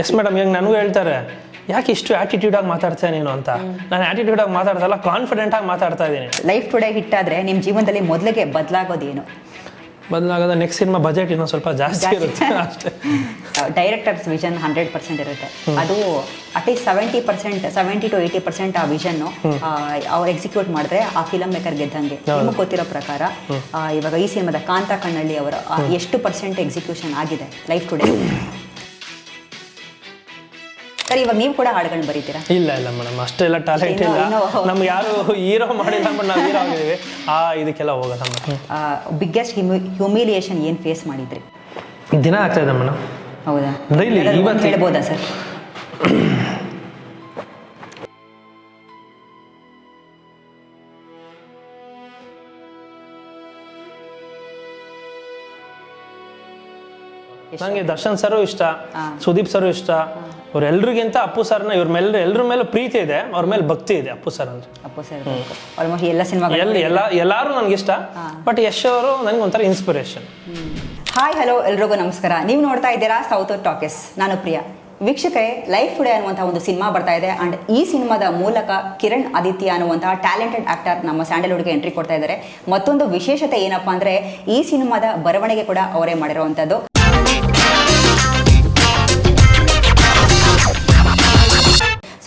Yes madam, ಈಗ ನನಗೂ ಹೇಳ್ತಾರೆ ಯಾಕೆ ಇಷ್ಟು ಆಟಿಟ್ಯೂಡ್ ಆಗಿ ಮಾತಾಡ್ತೇನೆ ನೀನು ಅಂತ. ನಾನು ಆಟಿಟ್ಯೂಡ್ ಆಗಿ ಮಾತಾಡ್ತಲ್ಲ, ಕಾನ್ಫಿಡೆಂಟ್ ಆಗಿ ಮಾತಾಡ್ತಾ ಇದ್ದೀನಿ. ಲೈಫ್ ಟುಡೇ ಹಿಟ್ ಆದ್ರೆ ನಿಮ್ಮ ಜೀವನದಲ್ಲಿ ಮೊದಲಿಗೆ ಬದಲಾಗೋದೇನು? ಬದಲಾಗೋದ ನೆಕ್ಸ್ಟ್ ಸಿನಿಮಾ ಬಜೆಟ್ ಇನ್ನೊಂದು ಸ್ವಲ್ಪ ಜಾಸ್ತಿ ಇರುತ್ತೆ ಅಷ್ಟೇ. ಡೈರೆಕ್ಟರ್ಸ್ ವಿಷನ್ 100% ಇರುತ್ತೆ. ಅದು ಅಟ್ಲೀಸ್ಟ್ 70% to 80% ಆ ವಿಷನ್ನು ಅವ್ರು ಎಕ್ಸಿಕ್ಯೂಟ್ ಮಾಡಿದ್ರೆ ಆ ಫಿಲಮ್ ಮೇಕರ್ ಗೆದ್ದಂಗೆ. ನಿಮಗೆ ಗೊತ್ತಿರೋ ಪ್ರಕಾರ ಇವಾಗ ಈ ಸಿನಿಮಾದ ಕಾಂತ ಕಣ್ಣಳ್ಳಿ ಅವರ ಎಷ್ಟು % ಎಕ್ಸಿಕ್ಯೂಷನ್ ಆಗಿದೆ ಲೈಫ್ ಟುಡೇ? ಸರ್, ಇವಾಗ ನೀವು ಕೂಡ ಹಾಡುಗಳನ್ನ ಬರೀತೀರಾ? ಇಲ್ಲ ಮೇಡಮ್, ಅಷ್ಟೆಲ್ಲ ಟ್ಯಾಲೆಂಟ್ ಇಲ್ಲ ನಮ್ಗೆ. ಯಾರು ಹೀರೋ ಮಾಡಿಲ್ಲ ಬಟ್ ನಾವು ಹೀರೋ ಆಗಿದ್ದೀವಿ. ಇದಕ್ಕೆಲ್ಲ ಹೋಗಲ್ಲ ಮೇಡಮ್. ಬಿಗ್ಗೆಸ್ಟ್ ಹ್ಯೂಮಿಲಿಯೇಷನ್ ಏನು ಫೇಸ್ ಮಾಡಿದ್ರಿ? ದಿನ ಆಗ್ತಾ ಇದೆ ಮೇಡಮ್. ಹೌದಾ? ಡೈಲಿ ಇವತ್ತು ಹೇಳ್ಬೋದಾ ಸರ್? ನನಗೆ ದರ್ಶನ್ ಸರು ಇಷ್ಟ, ಸುದೀಪ್ ಸರು ಇಷ್ಟ. ಅವ್ರೆಲ್ರಿಗಿಂತ ಅಪ್ಪು ಸರ್ನ ಎಲ್ರ ಮೇಲೆ ಪ್ರೀತಿ ಇದೆ, ಅವ್ರ ಮೇಲೆ ಭಕ್ತಿ ಇದೆ. ಅಪ್ಪು ಸರ್ ಅಂದ್ರೆ ಆಲ್ಮೋಸ್ಟ್ ಎಲ್ಲ ಸಿನಿಮಾ ಎಲ್ಲಾರು ನನಗೆ ಇಷ್ಟ. ಬಟ್ ಯಶ್ ಅವರು ನನಗೆ ಒಂಥರ ಇನ್ಸ್ಪಿರೇಷನ್. ಹಾಯ್, ಹಲೋ, ಎಲ್ರಿಗೂ ನಮಸ್ಕಾರ. ನೀವು ನೋಡ್ತಾ ಇದ್ದೀರಾ ಸೌತ್ ಟಾಕೀಸ್. ನಾನು ಪ್ರಿಯಾ. ವೀಕ್ಷಕರೇ, ಲೈಫ್ ಟುಡೇ ಅನ್ನುವಂಥ ಒಂದು ಸಿನಿಮಾ ಬರ್ತಾ ಇದೆ. ಅಂಡ್ ಈ ಸಿನಿಮಾದ ಮೂಲಕ ಕಿರಣ್ ಆದಿತ್ಯ ಅನ್ನುವಂತಹ ಟ್ಯಾಲೆಂಟೆಡ್ ಆಕ್ಟರ್ ನಮ್ಮ ಸ್ಯಾಂಡಲ್ವುಡ್ಗೆ ಎಂಟ್ರಿ ಕೊಡ್ತಾ ಇದ್ದಾರೆ. ಮತ್ತೊಂದು ವಿಶೇಷತೆ ಏನಪ್ಪಾ ಅಂದ್ರೆ ಈ ಸಿನಿಮಾದ ಬರವಣಿಗೆ ಕೂಡ ಅವರೇ ಮಾಡಿರುವಂಥದ್ದು.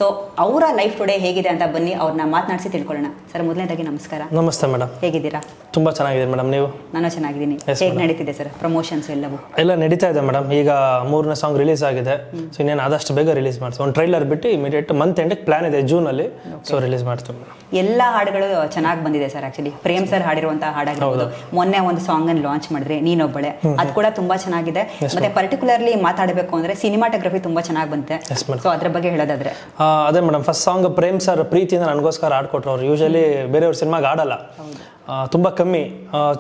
ಸೊ ಅವರ ಲೈಫ್ ಟುಡೇ ಹೇಗಿದೆ ಅಂತ ಬನ್ನಿ ಅವ್ರನ್ನ ಮಾತನಾಡಿಸಿ ತಿಳ್ಕೊಳ್ಳೋಣ. ಸರ್, ಮೊದಲನೇದಾಗಿ ನಮಸ್ಕಾರ. ನಮಸ್ತೆ ಮೇಡಮ್, ಹೇಗಿದ್ದೀರಾ? ತುಂಬಾ ಚೆನ್ನಾಗಿದೆ ಮೇಡಮ್. ನೀವು? ನಾನು ಚೆನ್ನಾಗಿದ್ದೀನಿ. ಹೇಗೆ ನಡೀತಿದೆ ಸರ್ ಪ್ರಮೋಷನ್ಸ್ ಎಲ್ಲವೂ? ಎಲ್ಲ ನಡೀತಾ ಇದೆ ಮೇಡಮ್. ಈಗ 3ನೇ ಸಾಂಗ್ ರಿಲೀಸ್ ಆಗಿದೆ. ಸೊ ಇನ್ನೇನು ಆದಷ್ಟು ಬೇಗ ರಿಲೀಸ್ ಮಾಡ್ತೀವಿ. ಒಂದು ಟ್ರೈಲರ್ ಬಿಟ್ಟು ಇಮಿಡಿಯೇಟ್ ಮಂತ್ ಎಂಡಿಗೆ ಪ್ಲಾನ್ ಇದೆ, ಜೂನಲ್ಲಿ. ಸೊ ರಿಲೀಸ್ ಮಾಡ್ತೀವಿ ಮೇಡಮ್. ಎಲ್ಲ ಹಾಡುಗಳು ಚೆನ್ನಾಗಿ ಬಂದಿದೆ ಸರ್. ಆಕ್ಚುಲಿ ಪ್ರೇಮ್ ಸರ್ ಹಾಡಿರುವಂತಹ ಹಾಡಾಗಿರ್ಬೋದು. ಮೊನ್ನೆ ಒಂದು ಸಾಂಗ್ ಅನ್ನು ಲಾಂಚ್ ಮಾಡಿದ್ರೆ ನೀನೊಬ್ಬಳೆ, ಅದು ಕೂಡ ತುಂಬಾ ಚೆನ್ನಾಗಿದೆ. ಮತ್ತೆ ಪರ್ಟಿಕ್ಯುಲರ್ಲಿ ಮಾತಾಡಬೇಕು ಅಂದ್ರೆ ಸಿನಿಮಾಟೋಗ್ರಫಿ ತುಂಬಾ ಚೆನ್ನಾಗಿ ಬಂದಿದೆ. ಸೊ ಅದ್ರ ಬಗ್ಗೆ ಹೇಳೋದಾದ್ರೆ ಅದೇ madam, first song Prem sir ಪ್ರೀತಿಯಿಂದ ನನಗೋಸ್ಕರ ಹಾಡ್ಕೊಟ್ರು. ಅವ್ರು ಯೂಶಲಿ ಬೇರೆಯವ್ರ ಸಿನಿಮಾಗೆ ಆಡಲ್ಲ, ತುಂಬ ಕಮ್ಮಿ.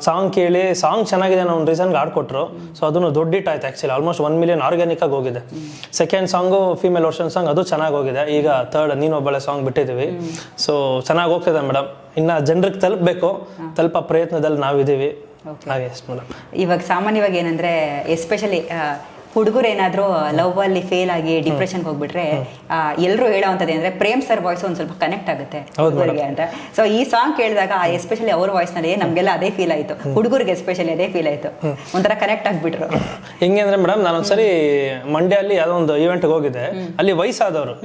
ಸಾಂಗ್ ಕೇಳಿ ಸಾಂಗ್ ಚೆನ್ನಾಗಿದೆ ಅನ್ನೋ ಒಂದು ರೀಸನ್ಗೆ ಆಡ್ಕೊಟ್ರು. ಸೊ ಅದನ್ನು ದೊಡ್ಡ ಹಿಟ್ ಆಯ್ತು. ಆ್ಯಕ್ಚುಲಿ ಆಲ್ಮೋಸ್ಟ್ 1 million ಆರ್ಗ್ಯಾನಿಕ್ ಆಗಿ ಹೋಗಿದೆ. Second song female version song, ಅದು ಚೆನ್ನಾಗಿ ಹೋಗಿದೆ. ಈಗ ಥರ್ಡ್ ನೀನೊಬ್ಬಳೆ ಸಾಂಗ್ ಬಿಟ್ಟಿದ್ದೀವಿ. ಸೊ ಚೆನ್ನಾಗಿ ಹೋಗ್ತಿದೆ ಮೇಡಮ್. ಇನ್ನು ಜನರಿಗೆ ತಲುಪಬೇಕು, ತಲುಪೋ ಪ್ರಯತ್ನದಲ್ಲಿ ನಾವಿದ್ದೀವಿ. ಹಾಗೆ ಎಷ್ಟು ಮೇಡಮ್. ಇವಾಗ ಸಾಮಾನ್ಯವಾಗಿ ಏನಂದ್ರೆ ಎಸ್ಪೆಷಲಿ ಹುಡುಗರು ಏನಾದರೂ ಲವ್ ಅಲ್ಲಿ ಫೇಲ್ ಆಗಿ ಡಿಪ್ರೆಷನ್ಗೆ ಹೋಗ್ಬಿಟ್ರೆ ಎಲ್ಲರೂ ಹೇಳೋವಂಥದ್ದು ಅಂದ್ರೆ ಪ್ರೇಮ್ ಸರ್ ವಾಯ್ಸ್ ಒಂದು ಸ್ವಲ್ಪ ಕನೆಕ್ಟ್ ಆಗುತ್ತೆ ಹುಡುಗರಿಗೆ ಅಂತ. ಸೊ ಈ ಸಾಂಗ್ ಕೇಳಿದಾಗ ಎಸ್ಪೆಷಲಿ ಅವ್ರ ವಾಯ್ಸ್ ನಲ್ಲಿ ನಮ್ಗೆಲ್ಲ ಅದೇ ಫೀಲ್ ಆಯ್ತು, ಹುಡುಗರಿಗೆ ಎಸ್ಪೆಷಲಿ ಅದೇ ಫೀಲ್ ಆಯ್ತು, ಒಂಥರ ಕನೆಕ್ಟ್ ಆಗ್ಬಿಟ್ರು. ಹೆಂಗೆ ಅಂದ್ರೆ ಮೇಡಮ್, ನಾನೊಂದ್ಸರಿ ಮಂಡ್ಯಲ್ಲಿ ಯಾವುದೋ ಒಂದು ಇವೆಂಟ್ಗೆ ಹೋಗಿದ್ದೆ. ಅಲ್ಲಿ ವಯಸ್ಸಾದವರು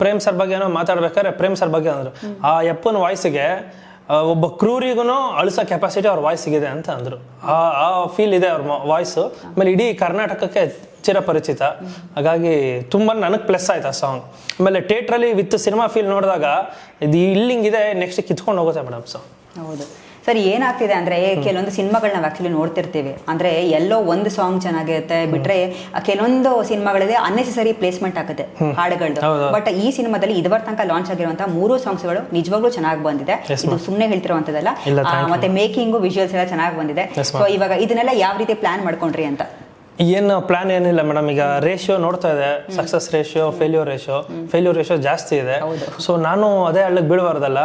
ಪ್ರೇಮ್ ಸರ್ ಬಗ್ಗೆ ಏನೋ ಮಾತಾಡ್ಬೇಕಾದ್ರೆ ಪ್ರೇಮ್ ಸರ್ ಬಗ್ಗೆ ಅಂದ್ರು. ಆ ಯಪ್ಪನ ವಾಯ್ಸ್ಗೆ ಒಬ್ಬ ಕ್ರೂರಿಗೂ ಅಳಿಸೋ ಕೆಪಾಸಿಟಿ ಅವ್ರ ವಾಯ್ಸಿಗಿದೆ ಅಂತ ಅಂದ್ರು. ಆ ಫೀಲ್ ಇದೆ ಅವ್ರ ವಾಯ್ಸು. ಆಮೇಲೆ ಇಡೀ ಕರ್ನಾಟಕಕ್ಕೆ ಚಿರಪರಿಚಿತ. ಹಾಗಾಗಿ ತುಂಬ ನನಗೆ ಪ್ಲಸ್ ಆಯ್ತು ಆ ಸಾಂಗ್. ಆಮೇಲೆ ಥಿಯೇಟ್ರಲ್ಲಿ ವಿತ್ ಸಿನಿಮಾ ಫೀಲ್ ನೋಡಿದಾಗ ಇದು ಇಲ್ಲಿಂಗಿದೆ, ನೆಕ್ಸ್ಟ್ ಕಿತ್ಕೊಂಡು ಹೋಗುತ್ತೆ ಮೇಡಮ್ ಸಾಂಗ್. ಹೌದು ಸರ್, ಏನಾಗ್ತಿದೆ ಅಂದ್ರೆ ಕೆಲವೊಂದು ಸಿನಿಮಾಗಳು ನಾವು ಆಕ್ಚುಲಿ ನೋಡ್ತಿರ್ತೀವಿ. ಅಂದ್ರೆ ಎಲ್ಲೋ ಒಂದು ಸಾಂಗ್ ಚೆನ್ನಾಗಿರುತ್ತೆ ಬಿಟ್ರೆ ಕೆಲವೊಂದು ಸಿನಿಮಾಗಳಲ್ಲಿ ಅನ್ನೆಸೆಸರಿ ಪ್ಲೇಸ್ಮೆಂಟ್ ಆಗುತ್ತೆ ಹಾಡುಗಳದ್ದು. ಬಟ್ ಈ ಸಿನಿಮಾದಲ್ಲಿ ಇದುವರೆಗೆ ತನಕ ಲಾಂಚ್ ಆಗಿರುವಂತಹ 3 ಸಾಂಗ್ಸ್ಗಳು ನಿಜವಾಗ್ಲೂ ಚೆನ್ನಾಗಿ ಬಂದಿದೆ. ಇದು ಸುಮ್ಮನೆ ಹೇಳ್ತಿರುವಂತದಲ್ಲ. ಮತ್ತೆ ಮೇಕಿಂಗು ವಿಜುವಲ್ಸ್ ಎಲ್ಲ ಚೆನ್ನಾಗಿ ಬಂದಿದೆ. ಸೊ ಇವಾಗ ಇದನ್ನೆಲ್ಲ ಯಾವ ರೀತಿ ಪ್ಲಾನ್ ಮಾಡ್ಕೊಂಡ್ರಿ ಅಂತ? ಏನು ಪ್ಲಾನ್ ಏನಿಲ್ಲ ಮೇಡಮ್. ಈಗ ರೇಷಿಯೋ ನೋಡ್ತಾ ಇದೆ, ಸಕ್ಸಸ್ ರೇಷಿಯೋ, ಫೇಲ್ಯೂರ್ ರೇಷಿಯೋ ಜಾಸ್ತಿ ಇದೆ. ಸೊ ನಾನು ಅದೇ ಹಳ್ಳಕ್ಕೆ ಬೀಳಬಾರ್ದಲ್ಲ.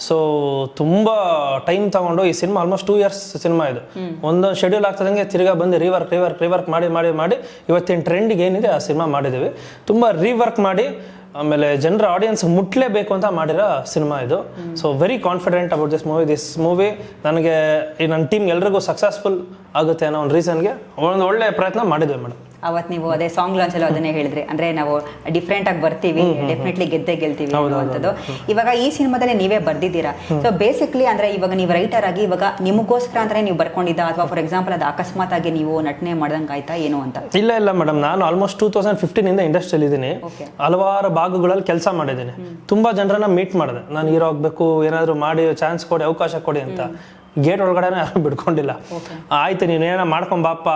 ಸೊ ತುಂಬಾ ಟೈಮ್ ತಗೊಂಡು ಈ ಸಿನಿಮಾ ಆಲ್ಮೋಸ್ಟ್ 2 years ಸಿನಿಮಾ ಇದು. ಒಂದೊಂದು ಶೆಡ್ಯೂಲ್ ಆಗ್ತದಂಗೆ ತಿರ್ಗಾ ಬಂದು ರೀವರ್ಕ್ ಮಾಡಿ ಇವತ್ತಿನ ಟ್ರೆಂಡ್ಗೆ ಏನಿದೆ ಆ ಸಿನಿಮಾ ಮಾಡಿದ್ದೀವಿ. ತುಂಬ ರೀವರ್ಕ್ ಮಾಡಿ ಆಮೇಲೆ ಜನರ ಆಡಿಯನ್ಸ್ ಮುಟ್ಲೇಬೇಕು ಅಂತ ಮಾಡಿರೋ ಸಿನಿಮಾ ಇದು. So very confident about this movie. ನನಗೆ ಈ ನನ್ನ ಟೀಮ್ ಎಲ್ರಿಗೂ ಸಕ್ಸಸ್ಫುಲ್ ಆಗುತ್ತೆ ಅನ್ನೋ ಒಂದು ರೀಸನ್ಗೆ ಒಂದು ಒಳ್ಳೆ ಪ್ರಯತ್ನ ಮಾಡಿದ್ವಿ ಮೇಡಮ್. ಅವತ್ತು ನೀವು ಅದೇ ಸಾಂಗ್ ಲಾಂಚ್ ಅಲ್ಲಿ ಅದನ್ನೇ ಹೇಳಿದ್ರಿ, ಅಂದ್ರೆ ನಾವು ಡಿಫ್ರೆಂಟ್ ಆಗಿ ಬರ್ತೀವಿ, ಡೆಫಿನೆಟ್ಲಿ ಗೆಲ್ತೀವಿ ಅನ್ನುವಂಥದ್ದು. ಇವಾಗ ಈ ಸಿನಿಮಾದಲ್ಲಿ ನೀವೇ ಬರ್ದಿದ್ದೀರಾ. ಸೊ ಬೇಸಿಕ್ಲಿ ಅಂದ್ರೆ ಇವಾಗ ನೀವು ರೈಟರ್ ಆಗಿ ಇವಾಗ ನಿಮಗೋಸ್ಕರ ಅಂದ್ರೆ ನೀವು ಬರ್ಕೊಂಡಿದ್ದ, ಅಥವಾ ಫಾರ್ ಎಕ್ಸಾಂಪಲ್ ಅದು ಅಕಸ್ಮಾತ್ ಆಗಿ ನೀವು ನಟನೆ ಮಾಡ್ದಂಗೆ ಆಯ್ತಾ ಏನು ಅಂತ? ಇಲ್ಲ ಮೇಡಮ್, ನಾನು ಆಲ್ಮೋಸ್ಟ್ 2015 ಇಂಡಸ್ಟ್ರಿಯಲ್ಲಿ ಇದ್ದೀನಿ. ಹಲವಾರು ಭಾಗಗಳಲ್ಲಿ ಕೆಲಸ ಮಾಡಿದ್ದೀನಿ. ತುಂಬಾ ಜನರನ್ನ ಮೀಟ್ ಮಾಡಿದೆ. ನಾನು ಹೀರೋ ಆಗ್ಬೇಕು, ಏನಾದ್ರು ಮಾಡಿ ಚಾನ್ಸ್ ಕೊಡಿ, ಅವಕಾಶ ಕೊಡಿ ಅಂತ. ಗೇಟ್ ಒಳಗಡೆ ಯಾರು ಬಿಡ್ಕೊಂಡಿಲ್ಲ. ಆಯ್ತು ನೀನೇನ ಮಾಡ್ಕೊಂಬಾಪ,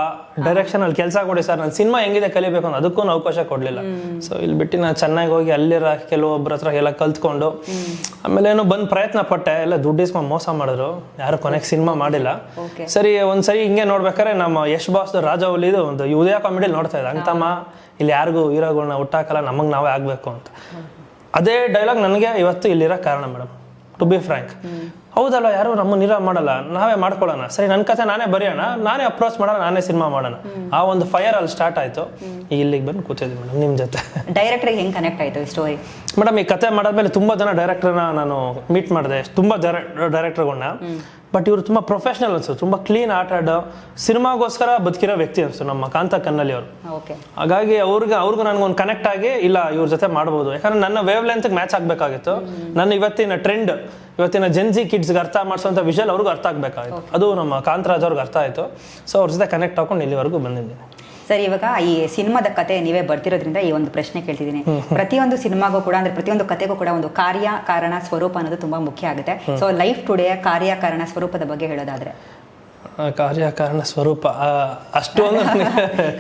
ಡೈರೆಕ್ಷನ್ ಅಲ್ಲಿ ಕೆಲಸ ಕೊಡಿ ಸರ್, ನಾನು ಸಿನಿಮಾ ಹೆಂಗಿದೆ ಕಲಿಬೇಕು ಅಂತ ಅದಕ್ಕೂ ಅವಕಾಶ ಕೊಡ್ಲಿಲ್ಲ. ಸೊ ಇಲ್ಲಿ ಬಿಟ್ಟು ನಾನು ಚೆನ್ನಾಗಿ ಹೋಗಿ ಅಲ್ಲಿರ ಕೆಲವೊಬ್ಬರ ಹತ್ರ ಎಲ್ಲ ಕಲ್ತ್ಕೊಂಡು ಆಮೇಲೆ ಏನೋ ಬಂದು ಪ್ರಯತ್ನ ಪಟ್ಟೆ. ಎಲ್ಲ ದುಡ್ಡು ಇಸ್ಕೊಂಡು ಮೋಸ ಮಾಡಿದ್ರು, ಯಾರು ಕೊನೆಗೆ ಸಿನಿಮಾ ಮಾಡಿಲ್ಲ. ಸರಿ ಒಂದ್ಸರಿ ಹಿಂಗೆ ನೋಡ್ಬೇಕಾದ್ರೆ ನಮ್ಮ ಯಶ್ ಬಾಸ್ ರಾಜವಲ್ಲಿದು ಒಂದು ಉದಯ ಕಾಮಿಡಿಯಲ್ಲಿ ನೋಡ್ತಾ ಇದ್ದೆ, ಅಂತಮ್ಮ ಇಲ್ಲಿ ಯಾರಿಗೂ ಹೀರೋಗಳನ್ನ ಹುಟ್ಟಾಕಲ್ಲ, ನಮಗೆ ನಾವೇ ಆಗ್ಬೇಕು ಅಂತ. ಅದೇ ಡೈಲಾಗ್ ನನಗೆ ಇವತ್ತು ಇಲ್ಲಿರೋ ಕಾರಣ ಮೇಡಮ್. To be frank. ಹೌದಲ್ಲ, ಯಾರು ನಮ್ಮ ನೀರಾವ್ ಮಾಡಲ್ಲ, ನಾವೇ ಮಾಡ್ಕೊಳ್ಳೋಣ, ಸರಿ ನನ್ನ ಕತೆ ನಾನೇ ಬರೆಯೋಣ, ನಾನೇ ಅಪ್ರೋಚ್ ಮಾಡೋಣ, ನಾನೇ ಸಿನಿಮಾ ಮಾಡೋಣ. ಆ ಒಂದು ಫೈರ್ ಅಲ್ಲಿ ಸ್ಟಾರ್ಟ್ ಆಯ್ತು. ಇಲ್ಲಿಗೆ ಬಂದು ಕೂತಿದ್ವಿ ಮೇಡಮ್ ನಿಮ್ಮ ಜೊತೆ. ಡೈರೆಕ್ಟರ್ಗೆ ಹೆಂಗ್ ಕನೆಕ್ಟ್ ಆಯ್ತು ಈ ಸ್ಟೋರಿ? ಮೇಡಮ್ ಈ ಕತೆ ಮಾಡಾದ್ಮೇಲೆ ತುಂಬಾ ಜನ ಡೈರೆಕ್ಟರ್ನ ನಾನು ಮೀಟ್ ಮಾಡಿದೆ, ತುಂಬಾ ಡೈರೆಕ್ಟರ್ಗಳನ್ನ. ಬಟ್ ಇವರು ತುಂಬಾ ಪ್ರೊಫೆಷನಲ್ ಅನ್ಸು, ತುಂಬಾ ಕ್ಲೀನ್ ಆಟ ಆಡೋ, ಸಿನಿಮಾಗೋಸ್ಕರ ಬದುಕಿರೋ ವ್ಯಕ್ತಿ ಅನ್ಸು ನಮ್ಮ ಕಾಂತ ಕನ್ನಲಿ ಅವರು. ಹಾಗಾಗಿ ಅವ್ರಿಗೂ ನನಗೊಂದು ಕನೆಕ್ಟ್ ಆಗಿ ಇಲ್ಲ ಇವ್ರ ಜೊತೆ ಮಾಡ್ಬೋದು. ಯಾಕಂದ್ರೆ ನನ್ನ ವೇವ್ ಲೆಂತ್ ಮ್ಯಾಚ್ ಆಗ್ಬೇಕಾಗಿತ್ತು. ನನ್ನ ಇವತ್ತಿನ ಟ್ರೆಂಡ್, ಇವತ್ತಿನ ಜೆನ್ಜಿ ಕಿಡ್ಸ್ಗೆ ಅರ್ಥ ಮಾಡಿಸುವಂಥ ವಿಷಲ್ ಅವ್ರಿಗೂ ಅರ್ಥ ಆಗ್ಬೇಕಾಗಿತ್ತು. ಅದು ನಮ್ಮ ಕಾಂತರಾಜ್ ಅವ್ರಿಗೆ ಅರ್ಥ ಆಯ್ತು. ಸೊ ಅವ್ರ ಜೊತೆ ಕನೆಕ್ಟ್ ಹಾಕೊಂಡು ಇಲ್ಲಿವರೆಗೂ ಬಂದಿದ್ದೀನಿ. ಸರ್, ಇವಾಗ ಈ ಸಿನಿಮಾದ ಕತೆ ನೀವೇ ಬರ್ತಿರೋದ್ರಿಂದ ಈ ಒಂದು ಪ್ರಶ್ನೆ ಕೇಳ್ತಿದ್ದೀನಿ. ಪ್ರತಿಯೊಂದು ಸಿನಿಮಾಗೂ ಕೂಡ ಅಂದ್ರೆ ಪ್ರತಿಯೊಂದು ಕತೆಗೂ ಕೂಡ ಒಂದು ಕಾರ್ಯ ಕಾರಣ ಸ್ವರೂಪ ಅನ್ನೋದು ತುಂಬಾ ಮುಖ್ಯ ಆಗುತ್ತೆ. ಸೊ ಲೈಫ್ ಟುಡೇ ಕಾರ್ಯ ಕಾರಣ ಸ್ವರೂಪದ ಬಗ್ಗೆ ಹೇಳೋದಾದ್ರೆ? ಕಾರ್ಯ ಕಾರಣ ಸ್ವರೂಪ ಅಷ್ಟೊಂದು